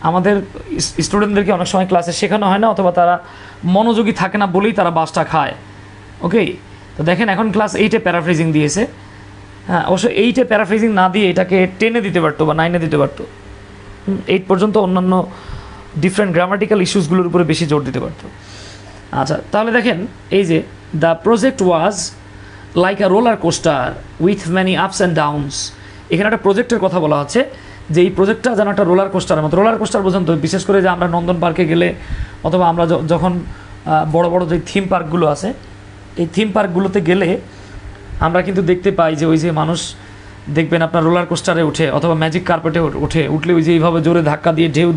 আমাদের স্টুডেন্টদেরকে অনেক সময় ক্লাসে শেখানো হয় না, অথবা তারা মনোযোগী থাকে না বলেই তারা বাসটা খায়। ওকে, তো দেখেন এখন ক্লাস 8-এ প্যারাফ্রেজিং দিয়েছে। হ্যাঁ, অবশ্য 8-এ প্যারাফ্রেজিং না দিয়ে এটাকে 10-এ দিতে পারতো বা 9-এ দিতে পারতো। 8 পর্যন্ত অন্যান্য ডিফারেন্ট গ্রামাটিক্যাল ইস্যুসগুলোর উপরে বেশি জোর দিতে পারতো। আচ্ছা, তাহলে দেখেন এই যে the project was like a roller coaster with many ups and downs. এখানে একটা প্রজেক্টের কথা বলা হচ্ছে যে এই প্রজেক্টটা যেন একটা রোলার কোস্টারের মতো। রোলার কোস্টার পর্যন্ত বিশেষ করে যে আমরা নন্দন পার্কে গেলে অথবা আমরা যখন বড় বড় যে থিম পার্কগুলো আছে, এই থিম পার্কগুলোতে গেলে আমরা কিন্তু দেখতে পাই যে ওই যে মানুষ দেখবেন আপনার রোলার কোস্টারে উঠে অথবা ম্যাজিক কার্পেটে উঠলে ওই যে এইভাবে জোরে ধাক্কা দিয়ে ঢেউ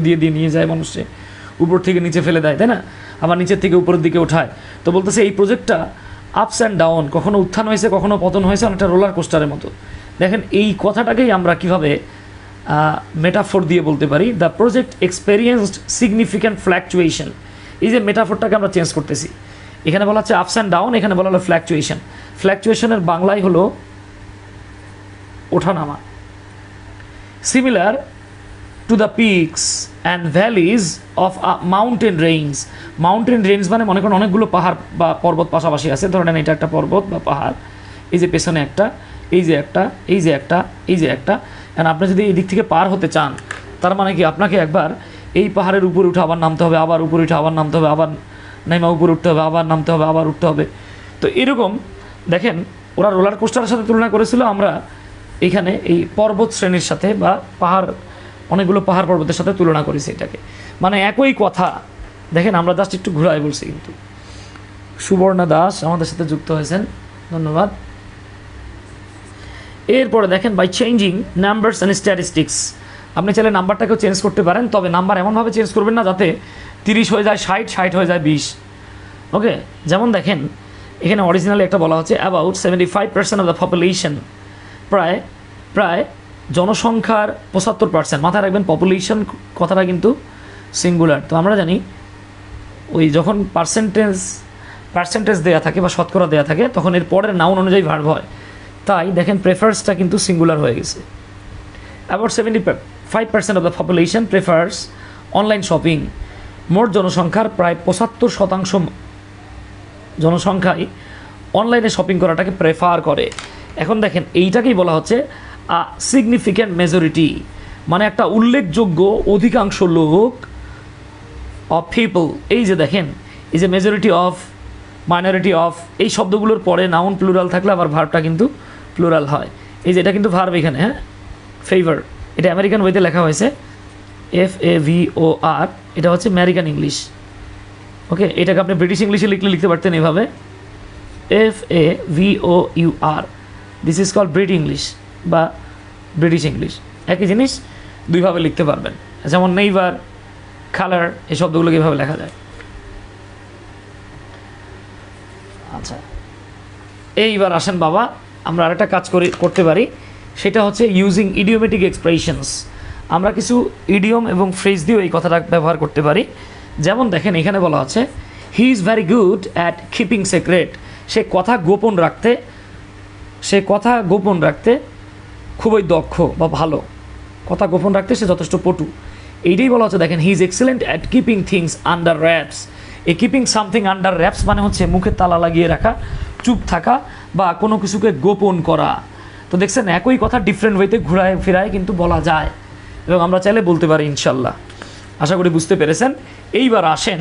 দিয়ে নিয়ে যায় মানুষকে, উপর থেকে নিচে ফেলে দেয়, তাই না? আবার নিচের থেকে উপরের দিকে ওঠায়। তো বলতেছে এই প্রজেক্টটা আপস অ্যান্ড ডাউন, কখনো উত্থান হয়েছে কখনো পতন হয়েছে, অনেকটা রোলার কোস্টারের মতো। দেখেন এই কথাটাকেই আমরা কীভাবে মেটাফোর দিয়ে বলতে পারি, the project experienced significant fluctuation. এই যে মেটাফোরটাকে আমরা চেঞ্জ করতেছি, এখানে বলা হচ্ছে আপস অ্যান্ড ডাউন, এখানে বলা হলো ফ্ল্যাকচুয়েশন। ফ্ল্যাকচুয়েশনের বাংলায় হলো ওঠানামা। Similar to the peaks and valleys of mountain range. Mountain range মানে মনে করেন অনেকগুলো পাহাড় বা পর্বত পাশাপাশি আছে, ধরেন এটা একটা পর্বত বা পাহাড়, এই যে পেছনে একটা, এই যে একটা, এই যে একটা, এই যে একটা। অ্যান্ড আপনি যদি এই দিক থেকে পার হতে চান, তার মানে কি আপনাকে একবার এই পাহাড়ের উপরে উঠে আবার নামতে হবে, আবার উপরে উঠে আবার নামতে হবে, আবার নাইমা উপরে উঠতে হবে, আবার নামতে হবে, আবার উঠতে হবে। তো এরকম দেখেন ওরা রোলার কোস্টারের সাথে তুলনা করেছিল, আমরা এইখানে এই পর্বত শ্রেণীর সাথে বা পাহাড়, অনেকগুলো পাহাড় পর্বতের সাথে তুলনা করেছি এটাকে। মানে একই কথা, দেখেন আমরা জাস্ট একটু ঘুরাই বলছি। কিন্তু সুবর্ণা দাস আমাদের সাথে যুক্ত হয়েছেন, ধন্যবাদ। এরপরে দেখেন by changing numbers and statistics. আপনি চাইলে নাম্বারটাকেও চেঞ্জ করতে পারেন, তবে নাম্বার এমনভাবে চেঞ্জ করবেন না যাতে 30 হয়ে যায় 60, 60 হয়ে যায় 20। ওকে, যেমন দেখেন এখানে অরিজিনালি একটা বলা হচ্ছে অ্যাবাউট 75% অফ দ্য পপুলেশন, প্রায় জনসংখ্যার 75%। মাথায় রাখবেন পপুলেশন কথাটা কিন্তু সিঙ্গুলার। তো আমরা জানি ওই যখন পার্সেন্টেজ দেওয়া থাকে বা শতকরা দেওয়া থাকে তখন এর পরের নাউন অনুযায়ী ভার্ব হয়, তাই দেখেন প্রেফার্সটা কিন্তু সিঙ্গুলার হয়ে গেছে। About 75% of the population prefers online shopping. মোট জনসংখ্যার প্রায় 75% জনসংখ্যাই অনলাইনে শপিং করাটাকে প্রেফার করে। এখন দেখেন এইটাকেই বলা হচ্ছে সিগনিফিক্যান্ট মেজরিটি, মানে একটা উল্লেখযোগ্য অধিকাংশ লোক অফ পিপল। এই যে দেখেন এই যে মেজরিটি অফ, মাইনরিটি অফ, এই শব্দগুলোর পরে নাউন প্লুরাল থাকলে আবার ভার্বটা কিন্তু প্লুরাল হয়। এই যে এটা কিন্তু ভার্ব এখানে, হ্যাঁ, ফেভার, এটা আমেরিকান ওয়েতে লেখা হয়েছে FAVOR, এটা হচ্ছে আমেরিকান ইংলিশ। ওকে, এটাকে আপনি ব্রিটিশ ইংলিশে লিখতে পারতেন এভাবে FAVOUR, this is called Brit English বা ব্রিটিশ ইংলিশ। একই জিনিস দুইভাবে লিখতে পারবেন, যেমন নেইবার, কালার, এই শব্দগুলোকে এভাবে লেখা যায়। আচ্ছা, এইবার আসেন বাবা, আমরা আরেকটা কাজ করতে পারি, সেটা হচ্ছে ইউজিং ইডিওমেটিক এক্সপ্রেশনস। আমরা কিছু ইডিয়ম এবং ফ্রেজ দিয়েও এই কথাটা ব্যবহার করতে পারি। যেমন দেখেন এখানে বলা আছে he is very good at keeping secret. সে কথা গোপন রাখতে সে কথা গোপন রাখতে খুবই দক্ষ বা ভালো, কথা গোপন রাখতে সে যথেষ্ট পটু। এইটাই বলা হচ্ছে, দেখেন he is excellent at keeping things under reps. এই কিপিং সামথিং আন্ডার র্যাপস মানে হচ্ছে মুখে তালা লাগিয়ে রাখা, চুপ থাকা বা কোনো কিছুকে গোপন করা। তো দেখছেন একই কথা ডিফারেন্ট ওয়েতে ঘুরায় ফিরায় কিন্তু বলা যায়, এবং আমরা চাইলে বলতে পারি ইনশাল্লাহ। আশা করি বুঝতে পেরেছেন। এইবার আসেন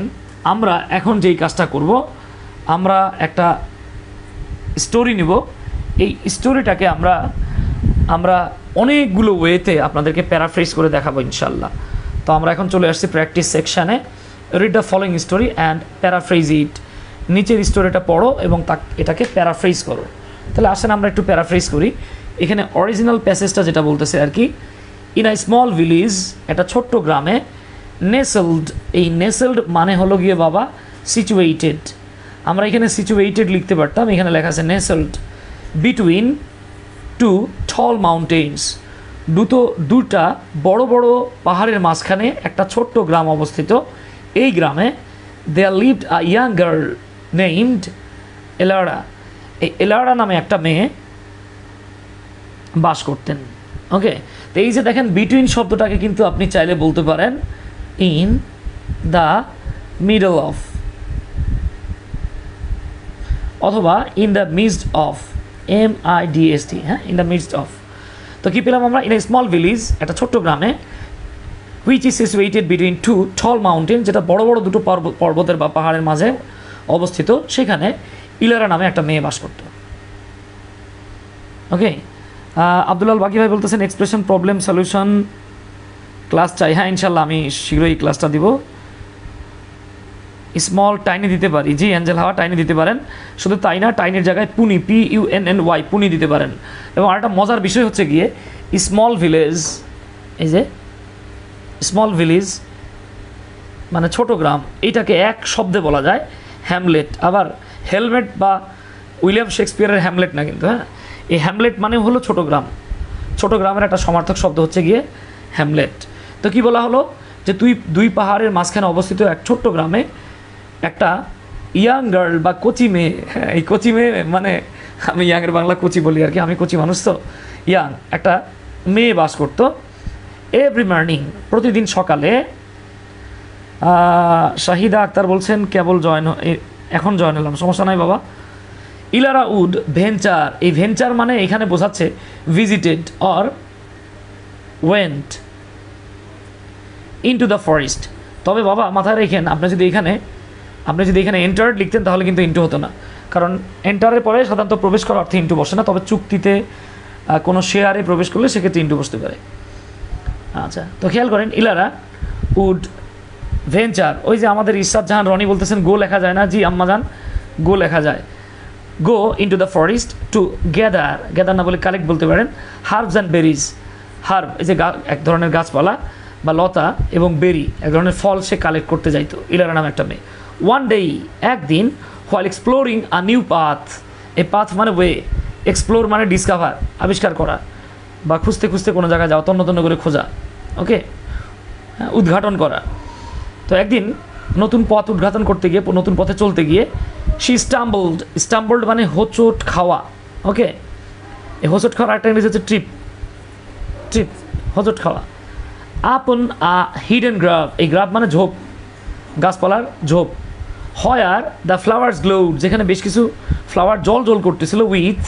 আমরা এখন যেই কাজটা করব, আমরা একটা স্টোরি নিব। এই স্টোরিটাকে আমরা অনেকগুলো ওয়েতে আপনাদেরকে প্যারাফ্রেজ করে দেখাবো ইনশাল্লাহ। তো আমরা এখন চলে আসছি প্র্যাকটিস সেকশানে। Read the following story and paraphrase it. নিচের স্টোরিটা পড়ো এবং এটাকে প্যারাফ্রেজ করো। তাহলে আসেন আমরা একটু প্যারাফ্রেজ করি। এখানে অরিজিনাল প্যাসেজটা যেটা বলতেছে আর কি, ইন আ স্মল ভিলেজ, একটা ছোট্ট গ্রামে, নেসেলড, এই নেসেলড মানে হলো গিয়ে বাবা সিচুয়েটেড। আমরা এখানে সিচুয়েটেড লিখতে পারতাম, এখানে লেখা আছে নেসেলড বিটুইন টু টল মাউন্টেন্স। দুটা বড় বড় পাহাড়ের মাঝখানে একটা ছোট্ট গ্রাম অবস্থিত। এই গ্রামে there lived a young girl named Elara. এই এলারা নামে একটা মেয়ে বাস করতেন। ওকে, তো এই যে দেখেন বিটুইন শব্দটাকে কিন্তু আপনি চাইলে বলতে পারেন ইন দ্য মিডল অফ, অথবা in the midst of, MIDST, হ্যাঁ, ইন দ্য মিডস্ট অফ। তো কী পেলাম আমরা, ইন এ স্মল ভিলেজ, একটা ছোট্ট গ্রামে, which is situated between two tall mountain, যেটা বড় বড় দুটো পর্বতের বা পাহাড়ের মাঝে অবস্থিত, সেখানে ইলারা নামে একটা মেয়ে বাস করত। ওকে, আব্দুল্লাল বাকি ভাই বলতেছেন এক্সপ্রেশন প্রবলেম সলিউশন ক্লাস চাই। হ্যাঁ ইনশাল্লাহ আমি শীঘ্রই ক্লাসটা দিব। স্মল টাইনি দিতে পারি, জি অ্যাঞ্জেল হাওয়া টাইনি দিতে পারেন। শুধু তাই না, টাইনের জায়গায় পুনি, PUNNY, পুনি দিতে পারেন। এবং আরেকটা মজার বিষয় হচ্ছে গিয়ে স্মল ভিলেজ, এই যে স্মল ভিলেজ মানে ছোট গ্রাম, এইটাকে এক শব্দে বলা যায় হ্যামলেট। আবার হেলমেট বা উইলিয়াম শেক্সপিয়ারের হ্যামলেট না কিন্তু, হ্যাঁ, এই হ্যামলেট মানে হলো ছোট গ্রাম। ছোট গ্রামের একটা সমার্থক শব্দ হচ্ছে গিয়ে হ্যামলেট। তো কি বলা হলো যে দুই পাহাড়ের মাঝখানে অবস্থিত এক ছোট্ট গ্রামে একটা ইয়াং গার্ল বা কচি মেয়ে, এই কচি মেয়ে মানে আমি ইয়াংয়ের বাংলা কচি বলি আর কি, আমি কচি মানুষ তো, ইয়াং একটা মেয়ে বাস করতো। এভরি মর্নিং, প্রতিদিন সকালে। শাহিদা আক্তার বলছেন কেবল এখন জয়েন হলাম, সমস্যা নাই বাবা। ইলারা উড ভেঞ্চার, এই ভেঞ্চার মানে এখানে বোঝাচ্ছে visited or went into the forest. তবে বাবা মাথায় রেখেন, আপনি যদি এখানে এন্টার্ড লিখতেন তাহলে কিন্তু ইন্টু হতো না, কারণ এন্টারের পরে সাধারণত প্রবেশ করার অর্থে ইন্টু বসে না, তবে চুক্তিতে কোনো শেয়ারে প্রবেশ করলে সেক্ষেত্রে ইন্টু বসতে পারে। আচ্ছা, তো খেয়াল করেন ইলারা উড ভেঞ্চার, ওই যে আমাদের ইরশাদ জাহান রনি বলতেছেন গো লেখা যায় না, জি আম্মা জান গো লেখা যায়। Go into the forest to gather না বলে কালেক্ট বলতে পারেন, হার্বস অ্যান্ড বেরিজ। হার্ব এই যে এক ধরনের গাছপালা বা লতা, এবং বেরি এক ধরনের ফল সে কালেক্ট করতে যাইতো, ইলারা নামে একটা মেয়ে। ওয়ান ডে, একদিন, while exploring a new path, এই পাথ মানে ওয়ে, এক্সপ্লোর মানে ডিসকভার, আবিষ্কার করা বা খুঁজতে খুঁজতে কোনো জায়গায় যাওয়া, তন্ন তন্ন করে খোঁজা, ওকে, উদ্ঘাটন করা। তো একদিন নতুন পথ উদ্ঘাটন করতে গিয়ে, নতুন পথে চলতে গিয়ে, শি স্টাম্বলড মানে হোঁচট খাওয়া, ওকে, এই হোঁচট খাওয়ার একটা ইংরেজি হচ্ছে ট্রিপ, হোঁচট খাওয়া। আপন আ হিডেন গ্রাফ, এই গ্রাফ মানে ঝোপ, গাছপালার ঝোপ। হয়ার দ্য ফ্লাওয়ার্স গ্লোড, যেখানে বেশ কিছু ফ্লাওয়ার জল করতেছিল, উইথ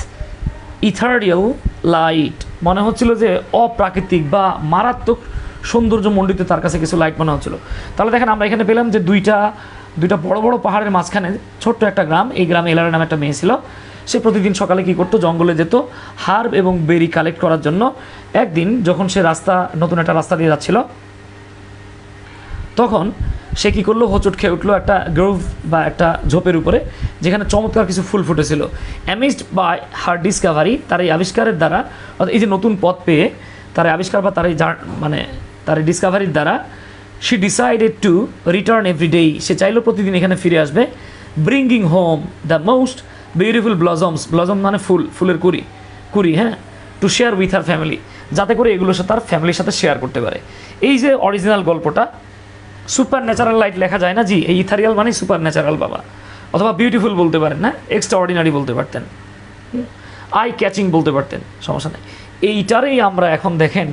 ইথারিয়াল লাইট, মনে হচ্ছিল যে অপ্রাকৃতিক বা মারাত্মক সৌন্দর্য মণ্ডিত, তার কাছে কিছু লাইট মনে হচ্ছিল। তাহলে দেখেন আমরা এখানে পেলাম যে দুইটা বড় বড় পাহাড়ের মাঝখানে ছোট্ট একটা গ্রাম, এই গ্রামে এলারা নামে একটা মেয়ে ছিল। সে প্রতিদিন সকালে কী করতো, জঙ্গলে যেত হার্ব এবং বেরি কালেক্ট করার জন্য। একদিন যখন সে নতুন একটা রাস্তা দিয়ে যাচ্ছিল, তখন সে কী করলো, হোঁচট খেয়ে উঠলো একটা গ্রোভ বা একটা ঝোপের উপরে, যেখানে চমৎকার কিছু ফুল ফুটেছিল। অ্যামেজড বাই হার ডিসকভারি, তার এই আবিষ্কারের দ্বারা, এই যে নতুন পথ পেয়ে তার আবিষ্কার বা তার এই ডিসকভারির দ্বারা, she decided to return every day, সে চাইলো প্রতিদিন এখানে ফিরে আসবে। Bringing home the most beautiful blossom মানে ফুলের কুড়ি, হ্যাঁ, to share with her family, যাতে করে এগুলো সে তার ফ্যামিলির সাথে শেয়ার করতে পারে। এই যে অরিজিনাল গল্পটা, সুপার ন্যাচারাল লাইট লেখা যায় না, জি এই ইথারিয়াল মানে সুপার ন্যাচারাল বাবা, অথবা বিউটিফুল বলতে পারেন না, এক্সট্রা অর্ডিনারি বলতে পারতেন। আই ক্যাচিং বলতে পারতেন, সমস্যা নেই। এইটারেই আমরা এখন দেখেন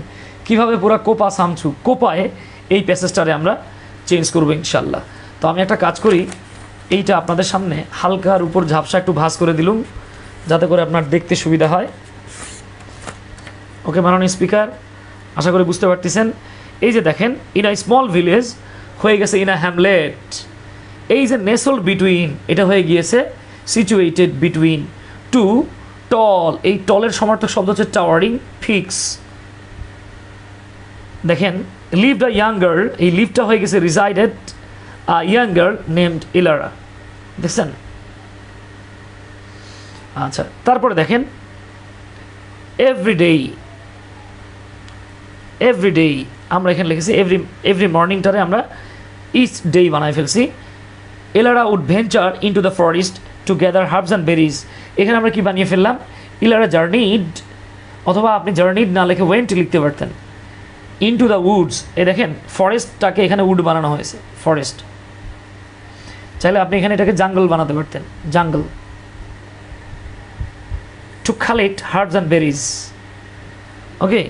কিভাবে পুরো কোপা সামছু কোপায় এই প্যাসেজটারে আমরা চেঞ্জ করবো ইনশাল্লাহ। তো আমি একটা কাজ করি, এইটা আপনাদের সামনে হালকার উপর ঝাপসা একটু ভাঁজ করে দিলুম যাতে করে আপনার দেখতে সুবিধা হয়। ওকে মাননীয় স্পিকার, আশা করি বুঝতে পারতেছেন। এই যে দেখেন, ইন আ স্মল ভিলেজ হয়ে গেছে ইন আ হ্যামলেট। এই যে নেসল বিটুইন, এটা হয়ে গিয়েছে সিচুয়েটেড বিটুইন টু টল। এই টলের সমার্থক শব্দ হচ্ছে টাওয়ারিং ফিক্স। দেখেন লিভড আ ইয়াং গার্ল, এই লিভটা হয়ে গেছে রিসাইডেড আ ইয়াং গার্ল নেমড ইলারা। দেখছেন? আচ্ছা, তারপরে দেখেন এভরিডে, এভরিডে আমরা এখানে লিখেছি এভরি মর্নিংটারে আমরা ইচ ডে বানাই ফেলছি। Elara would venture into the forest to gather herbs and berries. এখানে আমরা কি বানিয়ে ফেললাম? ইলারা জার্নিড, অথবা আপনি জার্নিড না লিখে ওয়েন্ট লিখতে পারতেন। ইনটু দ্য উডস, এই দেখেন ফরেস্টটাকে এখানে উড বানানো হয়েছে, ফরেস্ট। চাইলে আপনি এখানে এটাকে জাঙ্গল বানাতে পারতেন, jungle. To collect herbs and berries. Okay,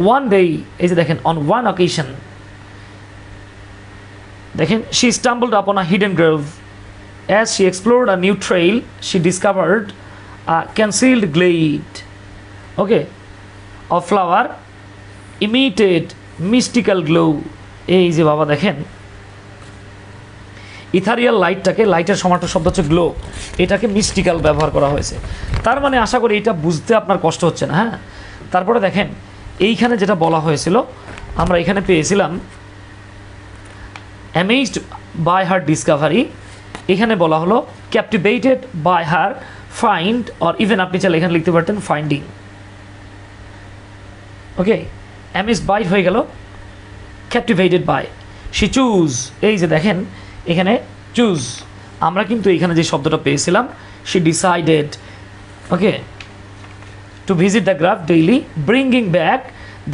one day, এই যে দেখেন অন ওয়ান অকেশন, দেখেন she stumbled upon a hidden grove. As she explored a new trail, she discovered a concealed glade, okay, of flower emitted mystical glow. এই যে বাবা দেখেন ethereal লাইটটাকে, লাইটের সমার্থক শব্দ হচ্ছে গ্লো, এটাকে মিস্টিক্যাল ব্যবহার করা হয়েছে। তার মানে আশা করি এটা বুঝতে আপনার কষ্ট হচ্ছে না। হ্যাঁ, তারপরে দেখেন এইখানে যেটা বলা হয়েছিল, আমরা এখানে পেয়েছিলাম অ্যামেজড বাই হার ডিসকভারি, এখানে বলা হলো captivated by her find, or even আপনি চাইলে এখানে লিখতে পারতেন ফাইন্ডিং। ওকে, অ্যামেজড বাই হয়ে গেল ক্যাপটিভেটেড বাই। শি চুজ, এই যে দেখেন এখানে চুজ, আমরা কিন্তু এখানে যে শব্দটা পেয়েছিলাম she decided, okay, to visit the grove daily bringing back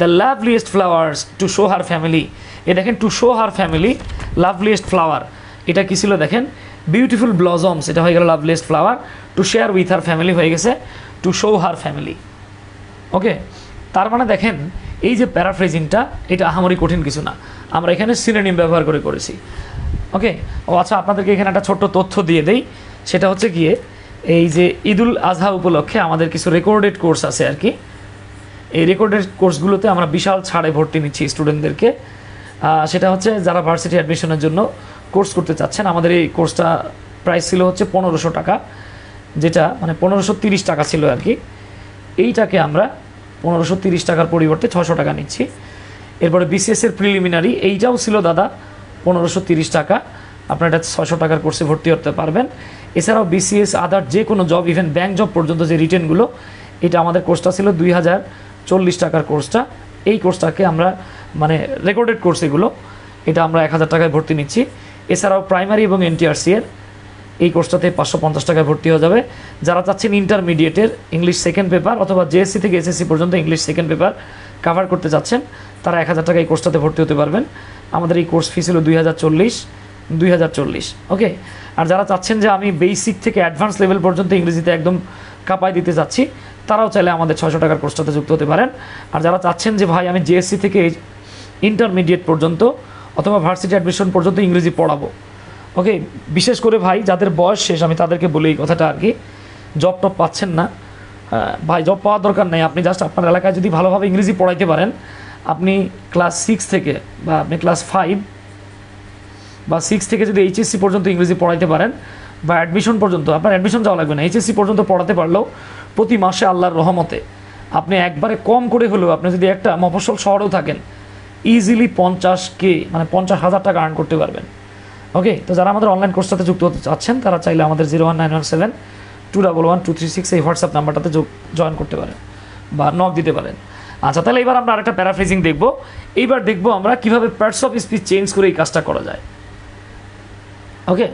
the loveliest flowers to show her family. এ দেখেন to show her family, loveliest flower, এটা কী ছিল দেখেন বিউটিফুল ব্লজমস, এটা হয়ে গেল loveliest flower. To share with her family হয়ে গেছে to show her family. Okay, তার মানে দেখেন এই যে প্যারাফ্রেজিংটা, এটা আহামরি কঠিন কিছু না, আমরা এখানে সিনোনিম ব্যবহার করে করেছি। ওকে, ও আচ্ছা, আপনাদেরকে এখানে একটা ছোট্ট তথ্য দিয়ে দেই, সেটা হচ্ছে গিয়ে এই যে ঈদুল আজহা উপলক্ষে আমাদের কিছু রেকর্ডেড কোর্স আছে আর কি। এই রেকর্ডেড কোর্সগুলোতে আমরা বিশাল ছাড়ে ভর্তি নিচ্ছি স্টুডেন্টদেরকে। সেটা হচ্ছে যারা ভার্সিটি অ্যাডমিশনের জন্য কোর্স করতে চাচ্ছেন, আমাদের এই কোর্সটা প্রাইস ছিল হচ্ছে 1500 টাকা, যেটা মানে 1530 টাকা ছিল আর কি। এইটাকে আমরা 1530 টাকার পরিবর্তে 600 টাকা নিচ্ছি। এরপরে বিসিএসের প্রিলিমিনারি, এইটাও ছিল দাদা 1530 টাকা, আপনার এটা 600 টাকার কোর্সে ভর্তি হতে পারবেন। এছাড়াও বিসিএস আদার যে কোনো জব, ইভেন ব্যাঙ্ক জব পর্যন্ত যে রিটেনগুলো, এটা আমাদের কোর্সটা ছিল 2040 টাকার কোর্সটা। এই কোর্সটাকে আমরা মানে রেকর্ডেড কোর্স এগুলো, এটা আমরা 1000 টাকায় ভর্তি নিচ্ছি। এছাড়াও প্রাইমারি এবং এনটিআরসি এর এই কোর্সটাতে 550 টাকায় ভর্তি হয়ে যাবে। যারা চাচ্ছেন ইন্টারমিডিয়েটের ইংলিশ সেকেন্ড পেপার অথবা জেএসসি থেকে এসএসসি পর্যন্ত ইংলিশ সেকেন্ড পেপার কাভার করতে চাচ্ছেন, তারা 1000 টাকা এই কোর্সটাতে ভর্তি হতে পারবেন। আমাদের এই কোর্স ফি ছিল 2040। ওকে, আর যারা চাচ্ছেন যে আমি বেসিক থেকে অ্যাডভান্স লেভেল পর্যন্ত ইংরেজিতে একদম কাঁপায় দিতে চাচ্ছি, তারাও চাইলে আমাদের 600 টাকার কোর্সটাতে যুক্ত হতে পারেন। আর যারা চাচ্ছেন যে ভাই আমি জেএসসি থেকে ইন্টারমিডিয়েট পর্যন্ত অথবা ভার্সিটি অ্যাডমিশন পর্যন্ত ইংরেজি পড়াবো, ওকে, বিশেষ করে ভাই যাদের বয়স শেষ, আমি তাদেরকে বলি এই কথাটা আর কি, জব টপ পাচ্ছেন না ভাই, জব পাওয়ার দরকার নেই, আপনি জাস্ট আপনার এলাকায় যদি ভালোভাবে ইংরেজি পড়াইতে পারেন, আপনি ক্লাস 6 থেকে বা আপনি ক্লাস 5 বা 6 থেকে যদি এইচএসসি পর্যন্ত ইংরেজি পড়াইতে পারেন, বা অ্যাডমিশন পর্যন্ত, আপনার অ্যাডমিশন যাওয়া লাগবে না, এইচএসসি পর্যন্ত পড়াতে পারলেও প্রতি মাসে আল্লাহর রহমতে আপনি একবারে কম করে হলেও, আপনি যদি একটা মফস্বল শহরেও থাকেন, ইজিলি 50K মানে 50,000 টাকা আর্ন করতে পারবেন। ওকে, তো যারা আমাদের অনলাইন কোর্সটাতে যুক্ত হতে চাচ্ছেন, তারা চাইলে আমাদের 01917211236 এই হোয়াটসঅ্যাপ নাম্বারটাতে জয়েন করতে পারেন বা নক দিতে পারেন। আচ্ছা, তাহলে এবার আমরা আরেকটা প্যারাফ্রেজিং দেখব। এইবার দেখব আমরা কীভাবে পার্টস অফ স্পিচ চেঞ্জ করে এই কাজটা করা যায়। ওকে,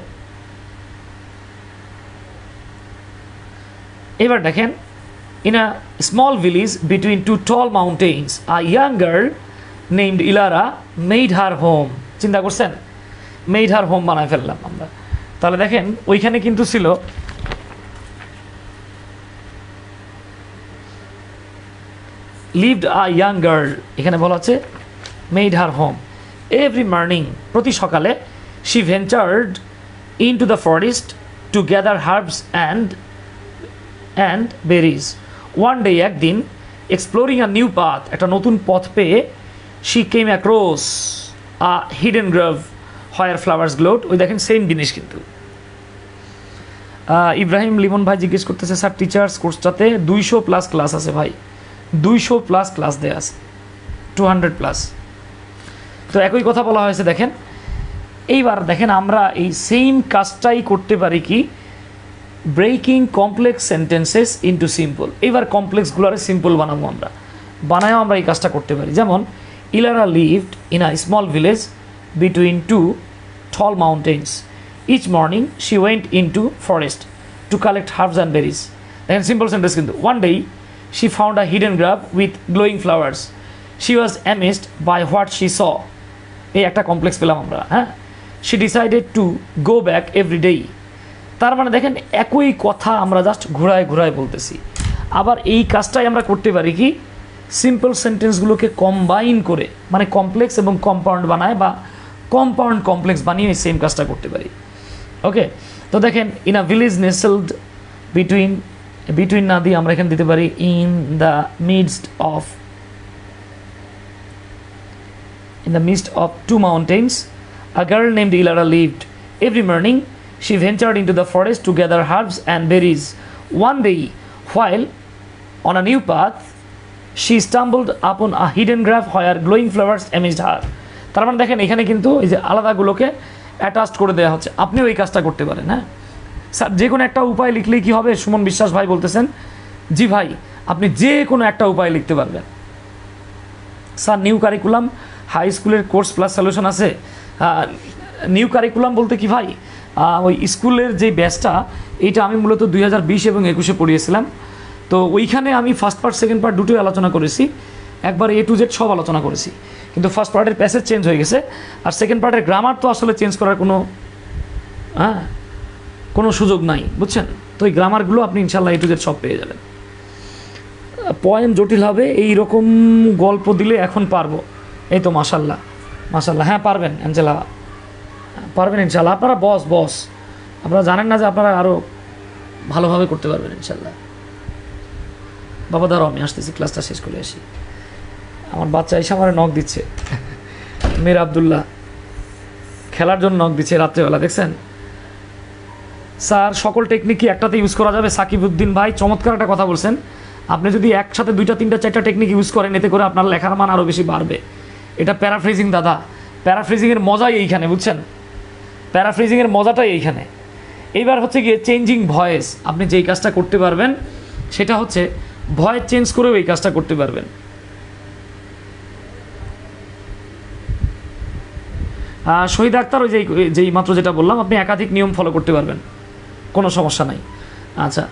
এবার দেখেন, in a small village between two tall mountains a young girl named Elara made her home. চিন্তা করছেন, মেড হার হোম বানায় ফেললাম আমরা। তাহলে দেখেন ওইখানে কিন্তু ছিল লিভড আ ইয়াং গার্ল, এখানে বলা আছে made her home. Every morning, প্রতি সকালে, she ventured into the forest to gather herbs and berries. One day, একদিন, এক্সপ্লোরিং আ নিউ পাথ, একটা নতুন পথ পেয়ে, she came across a hidden grove where flowers glowed. ওই দেখেন same জিনিস কিন্তু। ইব্রাহিম লিমন ভাই জিজ্ঞেস করতেছে, স্যার টিচার্স কোর্সটাতে 200+ ক্লাস আছে ভাই, 200+ ক্লাস দেওয়া আছে, 200+। তো একই কথা বলা হয়েছে। দেখেন এইবার দেখেন আমরা এই সেম কাজটাই করতে পারি কি, breaking complex sentences into simple. এইবার কমপ্লেক্সগুলোরে সিম্পল বানাবো আমরা, বানায়ও আমরা এই কাজটা করতে পারি। যেমন Elara lived in a small village between 2 tall mountains. Each morning she went into forest to collect herbs and berries. দেখেন সিম্পল সেন্টেন্স কিন্তু। One day she found a hidden grove with glowing flowers. She was amazed by what she saw. এই একটা complex পেলাম আমরা, হ্যাঁ। She decided to go back every day. তার মানে দেখেন একই কথা আমরা জাস্ট ঘুরায় ঘুরায় বলতেছি। আবার এই কাজটাই আমরা করতে পারি কি, সিম্পল সেন্টেন্সগুলোকে কম্বাইন করে, মানে কমপ্লেক্স এবং কম্পাউন্ড বানায় বা কম্পাউন্ড কমপ্লেক্স বানিয়ে সেম কাজটা করতে পারি। ওকে, তো দেখেন ইন আ ভিলেজ নেসেলড বিটুইন না দিয়ে আমরা এখানে দিতে পারি in the midst of 2 mountains a girl named Ilara lived. Every morning she ventured into the forest to gather herbs and berries. One day, while on a new path, she stumbled upon a hidden grove where glowing flowers amazed her. তার মানে দেখেন এখানে কিন্তু এই যে আলাদাগুলোকে attached করে দেওয়া হচ্ছে। আপনিও এই কাজটা করতে পারেন, হ্যাঁ স্যার। যে কোনো একটা উপায় লিখলেই কি হবে? সুমন বিশ্বাস ভাই বলতেছেন, জি ভাই আপনি যে কোনো একটা উপায় লিখতে পারবেন। স্যার নিউ কারিকুলাম হাই স্কুলের কোর্স প্লাস সলিউশন আছে। নিউ কারিকুলাম বলতে কি ভাই, ওই স্কুলের যে ব্যাচটা, এইটা আমি মূলত 2020 এবং 21 পড়িয়েছিলাম। তো ওইখানে আমি ফার্স্ট পার্ট সেকেন্ড পার্ট দুটোই আলোচনা করেছি, একবার A to Z সব আলোচনা করেছি। কিন্তু ফার্স্ট পার্টের প্যাসেজ চেঞ্জ হয়ে গেছে, আর সেকেন্ড পার্টের গ্রামার তো আসলে চেঞ্জ করার কোনো সুযোগ নাই, বুঝছেন। তো এই গ্রামারগুলো আপনি ইনশাল্লাহ A to Z সব পেয়ে যাবেন। পয়েম জটিল হবে এই রকম গল্প দিলে এখন পারবো। এই তো মাশাল্লাহ মাশাল্লাহ, হ্যাঁ পারবেন অ্যাঞ্জেলা, পারবেন ইনশাল্লাহ। আপনারা বস আপনারা জানেন না যে আপনারা আরও ভালোভাবে করতে পারবেন ইনশাল্লাহ। বাবা দাঁড়াও আমি আসতেছি, ক্লাসটা শেষ করে আসি। আমার বাচ্চা এসে আমার নখ দিচ্ছে, মীর আবদুল্লাহ খেলার জন্য নখ দিচ্ছে রাত্রেবেলা, দেখছেন। স্যার সকল টেকনিক কি একটাতে ইউজ করা যাবে? সাকিবউদ্দিন ভাই চমৎকার একটা কথা বলছেন। আপনি যদি একসাথে 2টা 3টা 4টা টেকনিক ইউজ করেন, এতে করে আপনার লেখার মান আরও বেশি বাড়বে। এটা প্যারাফ্রেজিং দাদা, প্যারাফ্রেজিংয়ের মজাই এইখানে, বুঝছেন। প্যারাফ্রেজিংয়ের মজাটাই এইখানে। এইবার হচ্ছে গিয়ে চেঞ্জিং ভয়েস। আপনি যেই কাজটা করতে পারবেন সেটা হচ্ছে ভয়েস চেঞ্জ করেও এই কাজটা করতে পারবেন। শহীদ আক্তার ওই যেই মাত্র যেটা বললাম, আপনি একাধিক নিয়ম ফলো করতে পারবেন, কোনো সমস্যা নাই। আচ্ছা,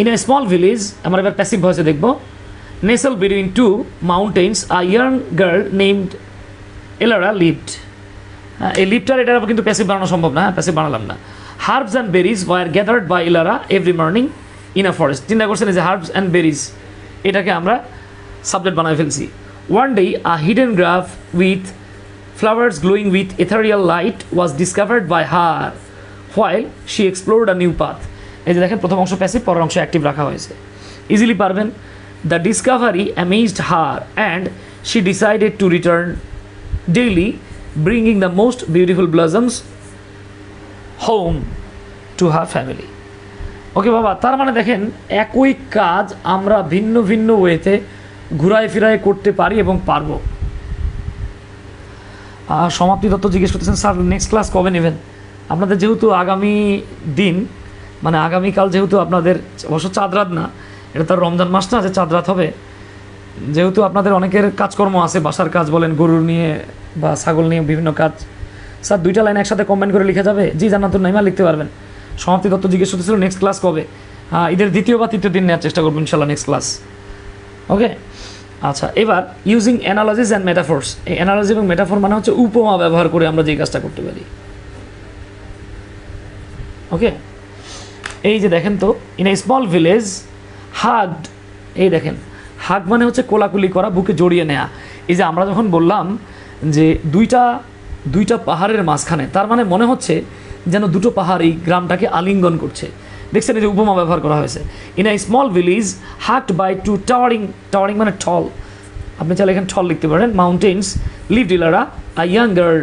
ইন এ স্মল ভিলেজ, আমরা এবার প্যাসিভ ভয়েসে দেখব। Nacelle between 2 mountains a young girl named Ilara lived. এই লিভটার এটা কিন্তু প্যাসিভ বানানো সম্ভব না, প্যাসিভ বানালাম না। Herbs and berries were gathered by Elara every morning in a forest. চিন্তা করছেন যে হার্বস অ্যান্ড বেরিজ, এটাকে আমরা সাবজেক্ট বানায় ফেলছি। One day a hidden graph with flowers glowing with ethereal light was discovered by her while she explored a new path. এই যে দেখেন প্রথম অংশ প্যাসিভ, পরের অংশ অ্যাক্টিভ রাখা হয়েছে। ইজিলি পারবেন। The discovery amazed her and she decided to return daily bringing the most beautiful blossoms home to her family. Okay বাবা, তার মানে দেখেন একই কাজ আমরা ভিন্ন ভিন্ন ওয়েতে ঘুরায় ফিরায় করতে পারি এবং পারবো। সমাপ্তি দত্ত জিজ্ঞেস করতেছেন, স্যার নেক্সট ক্লাস কবে নেবেন? আপনাদের যেহেতু আগামী দিন, মানে আগামীকাল যেহেতু আপনাদের অবশ্য চাঁদ রাত না, এটা তো রমজান মাস না যে চাঁদ রাত হবে। যেহেতু আপনাদের অনেকের কাজকর্ম আছে, বাসার কাজ বলেন, গরু নিয়ে বা ছাগল নিয়ে বিভিন্ন কাজ। স্যার 2টা লাইন একসাথে কম্বাইন করে লিখা যাবে? জি জান্নাতুন নাইমা লিখতে পারবেন। সমাপ্তি দত্ত জিজ্ঞেস করতেছিল নেক্সট ক্লাস কবে? ঈদের 2য় বা 3য় দিন নেওয়ার চেষ্টা করবো ইনশাল্লাহ নেক্সট ক্লাস। ওকে, আচ্ছা এবার ইউজিং অ্যানালজিস অ্যান্ড মেটাফোর্স। এই অ্যানালজি এবং মেটাফোর মানে হচ্ছে উপমা ব্যবহার করে আমরা যে কাজটা করতে পারি। ওকে, এই যে দেখেন তো, in a small village hugged, এই দেখেন হাগ মানে হচ্ছে কোলাকুলি করা, বুকে জড়িয়ে নেওয়া। এই যে আমরা যখন বললাম যে দুইটা পাহাড়ের মাঝখানে, তার মানে মনে হচ্ছে যেন দুটো পাহাড় এই গ্রামটাকে আলিঙ্গন করছে। দেখছেন এই যে উপমা ব্যবহার করা হয়েছে। In a small village hugged by two towering মানে টল, আপনি চাইলে এখানে টল লিখতে পারেন, mountains lived Elara a young girl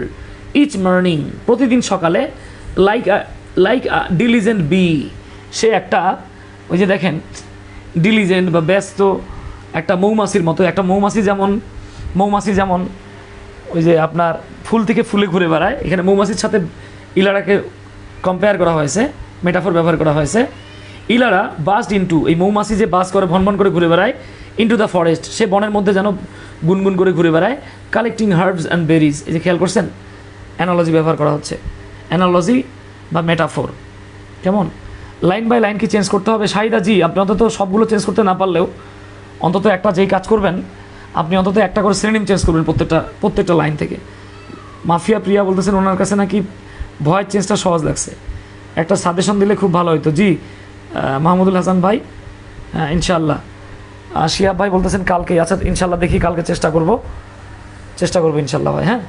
each morning, প্রতিদিন সকালে লাইক ডিলিজেন্ট বি, সে একটা ওই যে দেখেন ডিলিজেন্ট বা ব্যস্ত একটা মৌমাছির মতো, একটা মৌমাছি যেমন ওই যে আপনার ফুল থেকে ফুলে ঘুরে বেড়ায়, এখানে মৌমাছির সাথে ইলারাকে কম্পেয়ার করা হয়েছে, মেটাফোর ব্যবহার করা হয়েছে। ইলারা বাস্ট ইনটু, এই মৌমাছি যে বাস করে ভনভন করে ঘুরে বেড়ায়, ইনটু দ্য ফরেস্ট, সে বনের মধ্যে যেন গুনগুন করে ঘুরে বেড়ায়, কালেক্টিং হার্বস অ্যান্ড বেরিজ। এই যে খেয়াল করছেন অ্যানালজি ব্যবহার করা হচ্ছে, অ্যানালজি বা মেটাফোর। কেমন লাইন বাই লাইন কি চেঞ্জ করতে হবে? শাহিদা জি, আপনি অন্তত সবগুলো চেঞ্জ করতে না পারলেও অন্তত একটা যেই কাজ করবেন আপনি অন্তত একটা করে সিনোনিম চেঞ্জ করবেন প্রত্যেকটা লাইন থেকে। মাফিয়া প্রিয়া বলতেছেন ওনার কাছে নাকি ভয়েস চেঞ্জটা সহজ লাগছে, একটা সাজেশন দিলে খুব ভালো হতো। জি মাহমুদুল হাসান ভাই, ইনশাআল্লাহ। শিয়াব ভাই বলতেছেন কালকে, আচ্ছা ইনশাআল্লাহ দেখি কালকে চেষ্টা করবো ইনশাআল্লাহ ভাই। হ্যাঁ,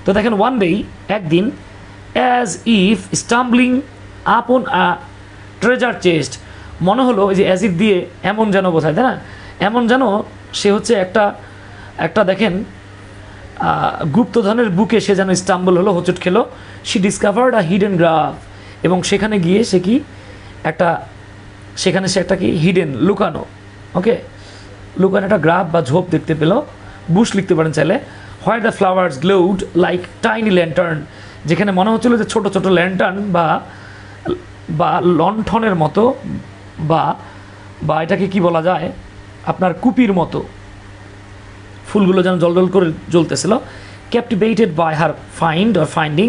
তো দেখেন ওয়ান ডে, একদিন, অ্যাজ ইফ স্টাম্বলিং আপন আ ট্রেজার চেস্ট, মনে হলো ওই যে অ্যাজ ইফ দিয়ে এমন যেন বোঝায়, তাই না? এমন যেন সে হচ্ছে একটা দেখেন গুপ্তধনের বুকে সে যেন স্টাম্বল হলো, হোঁচট খেলো। She discovered a hidden graph, এবং সেখানে গিয়ে সে একটা কি হিডেন, লুকানো, ওকে, লুকানো একটা গ্রাফ বা ঝোপ দেখতে পেলো, বুশ লিখতে পারেন চাইলে। Where the flowers glowed like tiny lantern, যেখানে মনে হচ্ছিল যে ছোট ছোট ল্যান্টার্ন বা লণ্ঠনের মতো বা এটাকে কি বলা যায় আপনার কুপির মতো ফুলগুলো যেন জল করে জ্বলতেছিল। ক্যাপটিভেটেড বাই হার ফাইন্ডিং,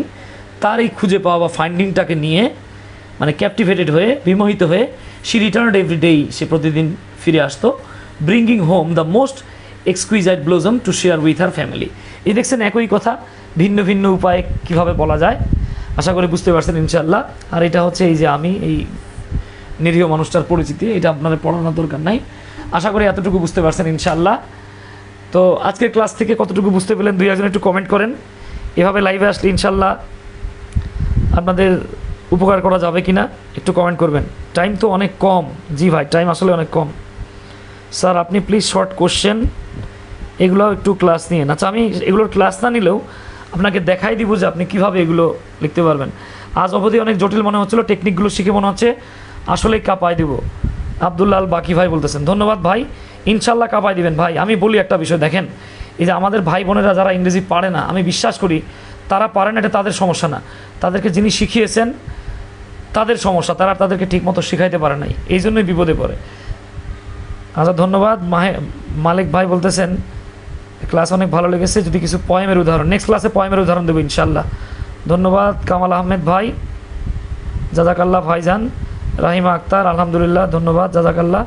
তার এই খুঁজে পাওয়া বা ফাইন্ডিংটাকে নিয়ে মানে ক্যাপটিভেটেড হয়ে, বিমোহিত হয়ে, শি রিটার্নড এভরি ডে, সে প্রতিদিন ফিরে আসতো, bringing home the most exquisite blossom to share with her family. এই দেখছেন একই কথা ভিন্ন ভিন্ন উপায়ে কীভাবে বলা যায়, আশা করি বুঝতে পারছেন ইনশাআল্লাহ। আর এটা হচ্ছে এই যে আমি এই নিরীহ মানুষটার পরিচিতি, এটা আপনাদের পড়ানোর দরকার নাই, আশা করি এতটুকু বুঝতে পারছেন ইনশাআল্লাহ। তো আজকের ক্লাস থেকে কতটুকু বুঝতে পেলেন দুই একজন একটু কমেন্ট করেন। এভাবে লাইভে আসলে ইনশাআল্লাহ আপনাদের উপকার করা যাবে কিনা একটু কমেন্ট করবেন। টাইম তো অনেক কম। জি ভাই, টাইম আসলে অনেক কম। স্যার আপনি প্লিজ শর্ট কোশ্চেন এগুলো একটু ক্লাস নিয়ে, আচ্ছা আমি এগুলোর ক্লাস না নিলেও আপনাকে দেখাই দিব যে আপনি কীভাবে এগুলো লিখতে পারবেন। আজ অবধি অনেক জটিল মনে হচ্ছিলো, টেকনিকগুলো শিখে মনে হচ্ছে আসলেই কাঁপায় দিব। আব্দুল্লাহ আল বাকি ভাই বলতেছেন ধন্যবাদ ভাই, ইনশাল্লাহ কাঁপায় দিবেন ভাই। আমি বলি একটা বিষয়, দেখেন এই যে আমাদের ভাই বোনেরা যারা ইংরেজি পারে না, আমি বিশ্বাস করি তারা পারে না, এটা তাদের সমস্যা না, তাদেরকে যিনি শিখিয়েছেন তাদের সমস্যা, তারা তাদেরকে ঠিকমতো শিখাইতে পারে নাই, এই জন্যই বিপদে পড়ে। আচ্ছা ধন্যবাদ। মালিক ভাই বলতেছেন ক্লাস অনেক ভালো লেগেছে, যদি কিছু পয়েমের উদাহরণ, নেক্সট ক্লাসে পয়েমের উদাহরণ দেবো ইনশাল্লাহ। ধন্যবাদ কামাল আহমেদ ভাই, জাজাকাল্লাহ ভাইজান। রাহিমা আক্তার আলহামদুলিল্লাহ, ধন্যবাদ জাজাকাল্লাহ।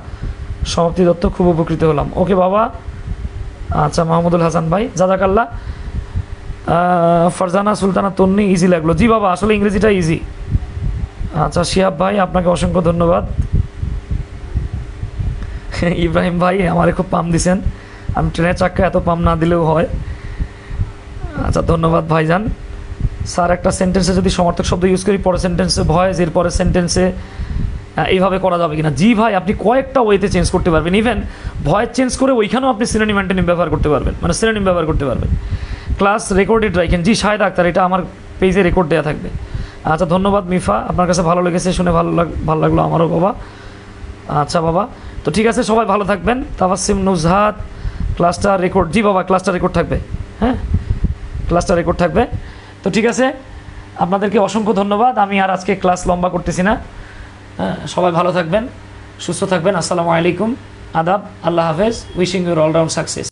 সমাপ্তি দত্ত, খুব উপকৃত হলাম। ওকে বাবা। আচ্ছা মাহমুদুল হাসান ভাই জাজাকাল্লাহ। ফারজানা সুলতানা তন্নি, ইজি লাগলো। জি বাবা, আসলে ইংরেজিটা ইজি। আচ্ছা শিহাব ভাই আপনাকে অসংখ্য ধন্যবাদ। ইব্রাহিম ভাই আমারে খুব পাম দিছেন, আমি ট্রেনের চাক্কা এত পাম না দিলেও হয়। আচ্ছা ধন্যবাদ ভাইজান। স্যার একটা সেন্টেন্সে যদি সমার্থক শব্দ ইউজ করি, পরের সেন্টেন্সে ভয়েস, এর পরের সেন্টেন্সে এইভাবে করা যাবে কিনা? জি ভাই, আপনি কয়েকটা ওয়েতে চেঞ্জ করতে পারবেন, ইভেন ভয়েস চেঞ্জ করে ওইখানেও আপনি সিনোনিম অ্যান্টোনিম ব্যবহার করতে পারবেন, মানে সিনোনিম ব্যবহার করতে পারবেন। ক্লাস রেকর্ডেড রাখেন। জি শাহেদ আক্তার, এটা আমার পেজে রেকর্ড দেওয়া থাকবে। আচ্ছা ধন্যবাদ মিফা, আপনার কাছে ভালো লেগেছে শুনে ভালো লাগলো আমারও বাবা। আচ্ছা বাবা, তো ঠিক আছে, সবাই ভালো থাকবেন। তাবাসসিম নুজহাত, ক্লাসটা রেকর্ড। জি বাবা, ক্লাসটা রেকর্ড থাকবে, হ্যাঁ ক্লাসটা রেকর্ড থাকবে। তো ঠিক আছে, আপনাদেরকে অসংখ্য ধন্যবাদ। আমি আর আজকে ক্লাস লম্বা করতেছি না, হ্যাঁ সবাই ভালো থাকবেন, সুস্থ থাকবেন। আসসালামু আলাইকুম, আদাব, আল্লাহ হাফেজ, উইশিং ইউর অলরাউন্ড সাকসেস।